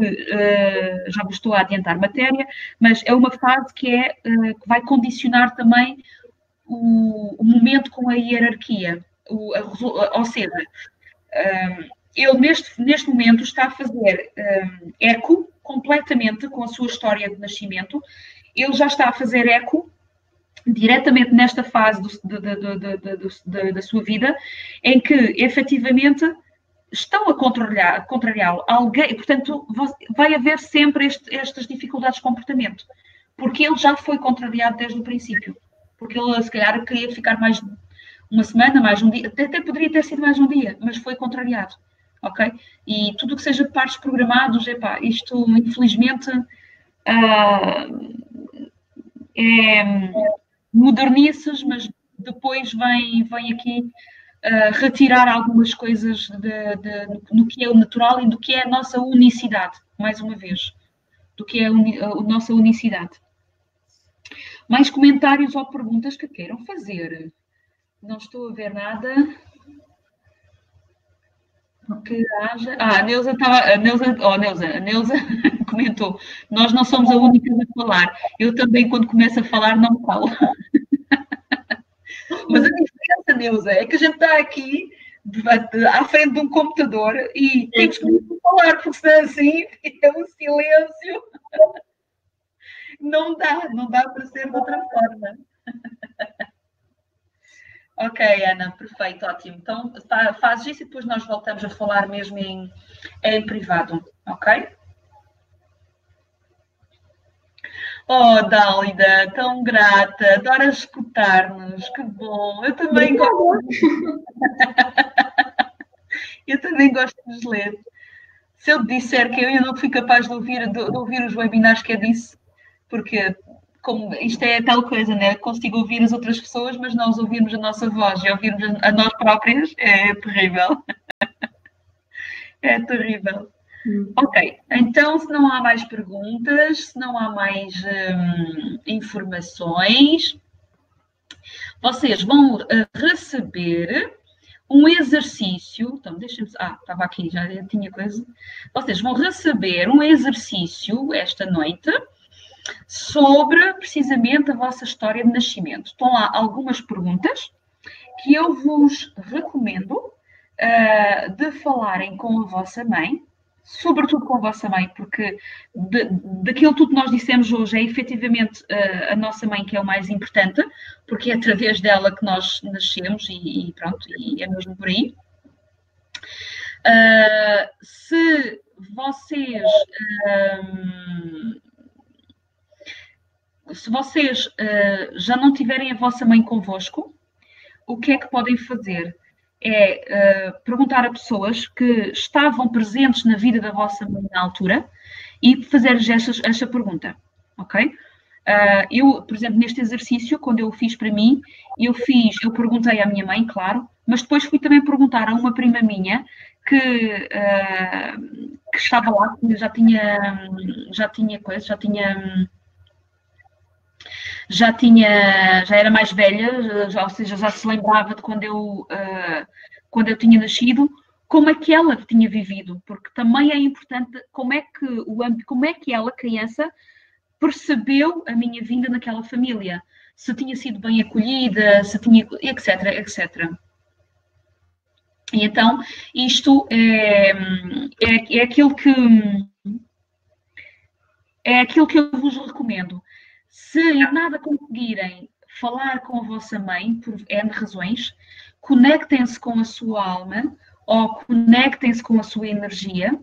já vos estou a adiantar matéria, mas é uma fase que vai condicionar também o momento com a hierarquia. Ou seja, ele neste momento está a fazer eco completamente com a sua história de nascimento. Ele já está a fazer eco diretamente nesta fase da sua vida, em que efetivamente estão a contrariá-lo. Portanto, vai haver sempre estas dificuldades de comportamento, porque ele já foi contrariado desde o princípio, porque ele se calhar queria ficar mais uma semana, mais um dia, até poderia ter sido mais um dia, mas foi contrariado, ok? E tudo o que seja partos programados, isto infelizmente modernices, mas depois vem aqui retirar algumas coisas no que é o natural e do que é a nossa unicidade, mais uma vez, do que é a nossa unicidade. Mais comentários ou perguntas que queiram fazer? Não estou a ver nada. Que haja. A Neuza comentou, nós não somos a única a falar. Eu também, quando começo a falar, não falo. Mas a diferença, Neuza, é que a gente está aqui à frente de um computador e temos que falar, porque senão assim é um silêncio. Não dá para ser de outra forma. Ok, Ana, perfeito, ótimo. Então, fazes isso e depois nós voltamos a falar mesmo em privado, ok? Oh, Dálida, tão grata, adoro escutar-nos, que bom. Eu também gosto. Eu também gosto de nos ler. Se eu disser que eu não fui capaz de ouvir os webinars que eu disse, porque como isto é tal coisa, né? Consigo ouvir as outras pessoas, mas não ouvirmos a nossa voz e ouvirmos a nós próprias é terrível. É terrível. Ok, então se não há mais perguntas, se não há mais informações, vocês vão receber um exercício. Então, deixa-me. Estava aqui, já tinha coisa. Vocês vão receber um exercício esta noite sobre precisamente a vossa história de nascimento. Estão lá algumas perguntas que eu vos recomendo de falarem com a vossa mãe, sobretudo com a vossa mãe, porque daquilo tudo que nós dissemos hoje é efetivamente a nossa mãe que é o mais importante, porque é através dela que nós nascemos e pronto, e é mesmo por aí. Se vocês já não tiverem a vossa mãe convosco, o que é que podem fazer? É perguntar a pessoas que estavam presentes na vida da vossa mãe na altura e fazer-lhes esta pergunta, ok? Eu, por exemplo, neste exercício, quando eu o fiz para mim, eu perguntei à minha mãe, claro, mas depois fui também perguntar a uma prima minha que estava lá, que já era mais velha, ou seja, já se lembrava de quando eu tinha nascido, como é que ela tinha vivido, porque também é importante como é que ela, criança, percebeu a minha vinda naquela família, se tinha sido bem acolhida, se tinha, etc, etc. E então, isto é aquilo que eu vos recomendo. Se em nada conseguirem falar com a vossa mãe, por N razões, conectem-se com a sua alma ou conectem-se com a sua energia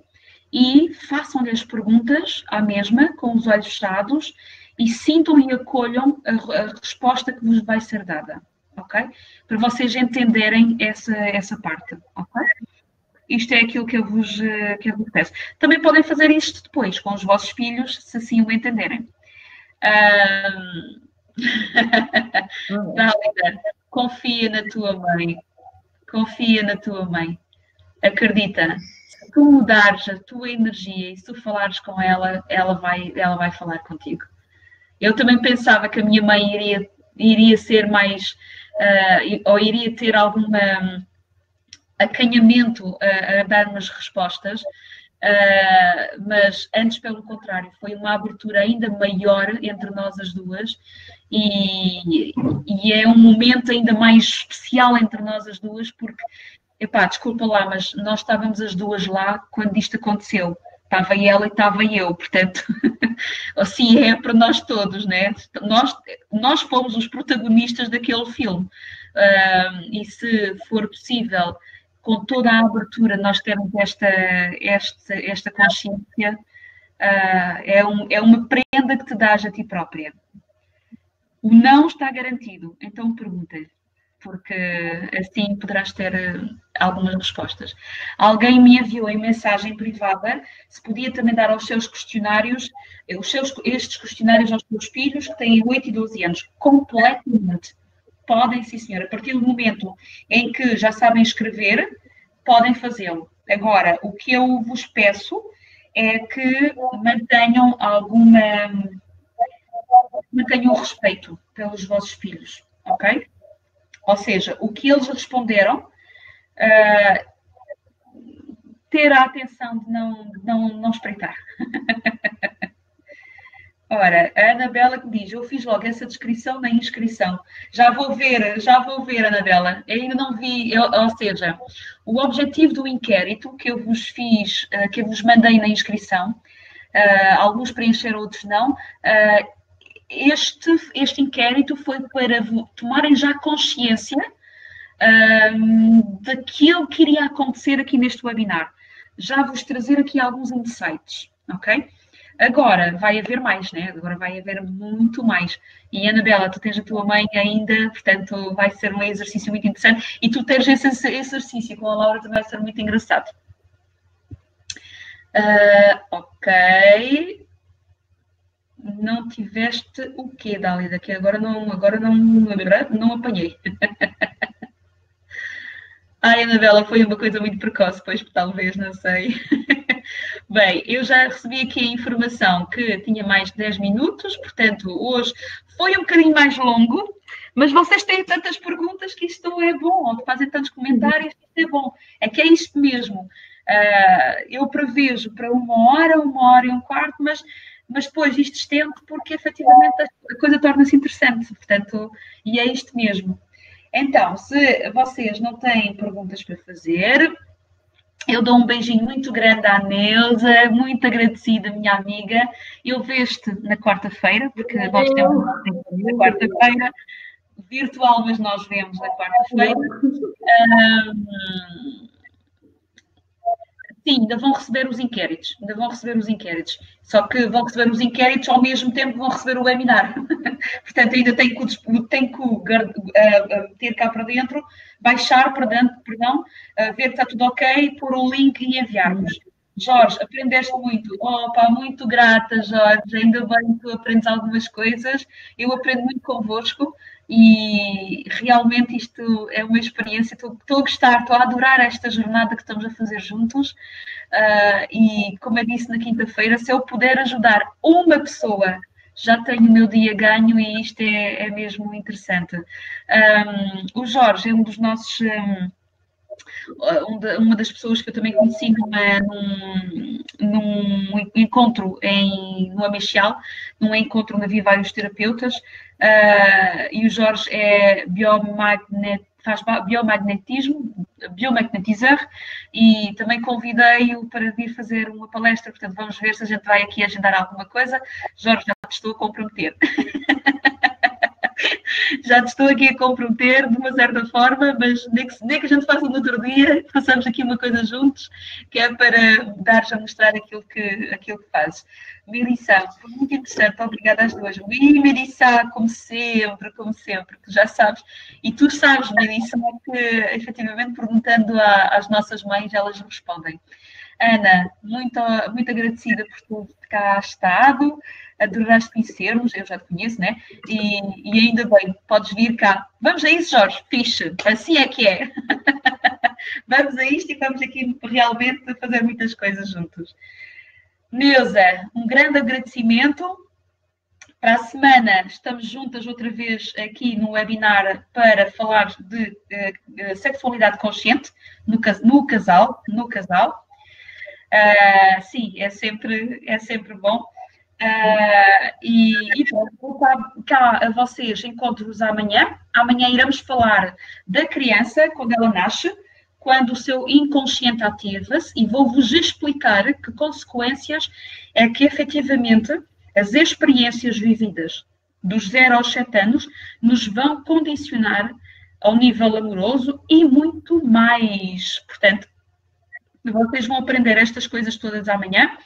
e façam-lhe as perguntas à mesma, com os olhos fechados, e sintam e acolham a resposta que vos vai ser dada, ok? Para vocês entenderem essa parte, ok? Isto é aquilo que eu vos peço. Também podem fazer isto depois, com os vossos filhos, se assim o entenderem. Dálida, confia na tua mãe. Confia na tua mãe. Acredita. Se tu mudares a tua energia e se tu falares com ela, ela vai falar contigo. Eu também pensava que a minha mãe iria ser mais, ou iria ter algum acanhamento a dar-me as respostas, mas antes, pelo contrário, foi uma abertura ainda maior entre nós as duas e é um momento ainda mais especial entre nós as duas, porque, epá, desculpa lá, mas nós estávamos as duas lá quando isto aconteceu. Estava ela e estava eu, portanto, assim é para nós todos, né? Nós fomos os protagonistas daquele filme. E se for possível, com toda a abertura, nós temos esta consciência, é uma prenda que te dás a ti própria. O não está garantido, então pergunta-lhe, porque assim poderás ter algumas respostas. Alguém me enviou em mensagem privada se podia também dar aos seus questionários, estes questionários aos seus filhos que têm 8 e 12 anos, completamente. Podem, sim, senhor. A partir do momento em que já sabem escrever, podem fazê-lo. Agora, o que eu vos peço é que mantenham mantenham o respeito pelos vossos filhos, ok? Ou seja, o que eles responderam, ter a atenção de não espreitar. Ora, a Anabela que diz, eu fiz logo essa descrição na inscrição. Já vou ver, Anabela. Eu ainda não vi, ou seja, o objetivo do inquérito que eu vos fiz, que eu vos mandei na inscrição, alguns preencheram, outros não, este inquérito foi para tomarem já consciência daquilo que iria acontecer aqui neste webinar. Já vos trazer aqui alguns insights, ok? Agora vai haver mais, né? Agora vai haver muito mais. E, Anabela, tu tens a tua mãe ainda, portanto, vai ser um exercício muito interessante. E tu teres esse exercício com a Laura também vai ser muito engraçado. Ok. Não tiveste o quê, Dálida? Que agora não apanhei. Ai, Anabela, foi uma coisa muito precoce, pois talvez, não sei. Bem, eu já recebi aqui a informação que tinha mais de 10 minutos, portanto, hoje foi um bocadinho mais longo, mas vocês têm tantas perguntas que isto é bom, fazem tantos comentários que isto é bom. É que é isto mesmo. Eu prevejo para 1 hora e um quarto, mas depois isto estende porque efetivamente a coisa torna-se interessante, portanto, e é isto mesmo. Então, se vocês não têm perguntas para fazer, eu dou um beijinho muito grande à Neuza, muito agradecida, minha amiga. Eu vejo-te na quarta-feira, porque nós temos na quarta-feira, virtual, mas nós vemos na quarta-feira. Sim, ainda vão receber os inquéritos, só que vão receber os inquéritos ao mesmo tempo que vão receber o webinar. Portanto, ainda tenho que ter cá para dentro, baixar, perdão, ver que está tudo ok, pôr um link e enviar-vos. Jorge, aprendeste muito. Opa, muito grata, Jorge, ainda bem que tu aprendes algumas coisas, eu aprendo muito convosco. E realmente isto é uma experiência, estou a gostar, estou a adorar esta jornada que estamos a fazer juntos e como eu disse na quinta-feira, se eu puder ajudar uma pessoa, já tenho o meu dia ganho e isto é mesmo interessante. O Jorge é um dos nossos... uma das pessoas que eu também conheci num encontro no Amichial, num encontro onde havia vários terapeutas, e o Jorge é biomagneticista, faz biomagnetizar, e também convidei-o para vir fazer uma palestra, portanto vamos ver se a gente vai aqui agendar alguma coisa. Jorge, já te estou a comprometer. Já te estou aqui a comprometer de uma certa forma, mas nem que a gente faça no outro dia, façamos aqui uma coisa juntos, que é para dar-te a mostrar aquilo que fazes. Melissa, foi muito interessante, obrigada às duas. E Melissa, como sempre, tu já sabes. E tu sabes, Melissa, que efetivamente perguntando às nossas mães, elas respondem. Ana, muito agradecida por tu cá estado, adoraste conhecer-nos, eu já te conheço, né? E ainda bem, podes vir cá. Vamos a isso, Jorge, fixe, assim é que é. Vamos a isto e vamos aqui realmente fazer muitas coisas juntos. Neuza, um grande agradecimento. Para a semana estamos juntas outra vez aqui no webinar para falar de sexualidade consciente no casal. Sim, é sempre bom. E vou cá a vocês, encontro-vos amanhã. Amanhã iremos falar da criança quando ela nasce, quando o seu inconsciente ativa-se, e vou-vos explicar que consequências é que efetivamente as experiências vividas dos 0 aos 7 anos nos vão condicionar ao nível amoroso e muito mais. Portanto, vocês vão aprender estas coisas todas amanhã.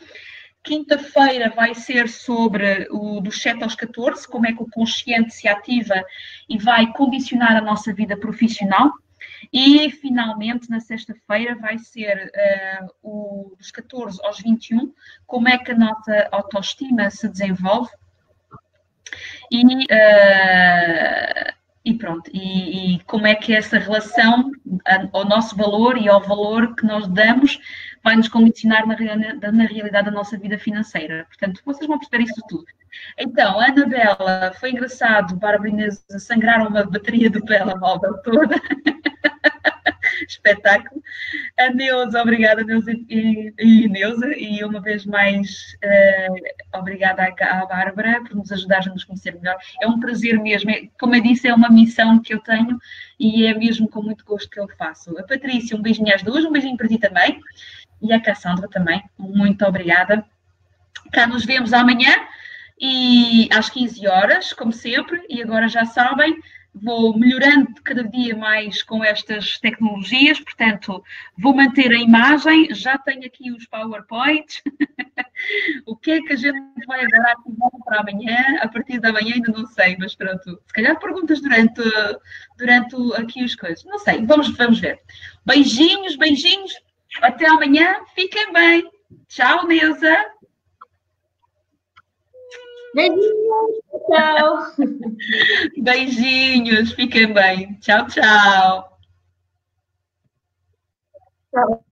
Quinta-feira vai ser sobre o dos 7 aos 14, como é que o consciente se ativa e vai condicionar a nossa vida profissional. E, finalmente, na sexta-feira vai ser o dos 14 aos 21, como é que a nossa autoestima se desenvolve. E pronto, e como é que essa relação ao nosso valor e ao valor que nós damos vai nos condicionar na realidade da nossa vida financeira. Portanto, vocês vão perceber isso tudo. Então, a Anabela, foi engraçado, Bárbara Inês sangraram uma bateria do telemóvel toda. Espetáculo. A Neuza, obrigada, Neuza e Neuza, e uma vez mais obrigada à Bárbara por nos ajudar a nos conhecer melhor. É um prazer mesmo, como eu disse, é uma missão que eu tenho e é mesmo com muito gosto que eu faço. A Patrícia, um beijinho às duas, um beijinho para ti também, e a Cassandra também, muito obrigada. Cá nos vemos amanhã, e às 15 horas, como sempre, e agora já sabem, vou melhorando cada dia mais com estas tecnologias, portanto, vou manter a imagem, já tenho aqui os PowerPoints. O que é que a gente vai agora ativar para amanhã? A partir da manhã ainda não sei, mas pronto. Se calhar perguntas durante aqui as coisas. Não sei, vamos ver. Beijinhos, até amanhã, fiquem bem. Tchau, Neuza. Beijinhos, tchau. Beijinhos, fiquem bem. Tchau, tchau. Tchau.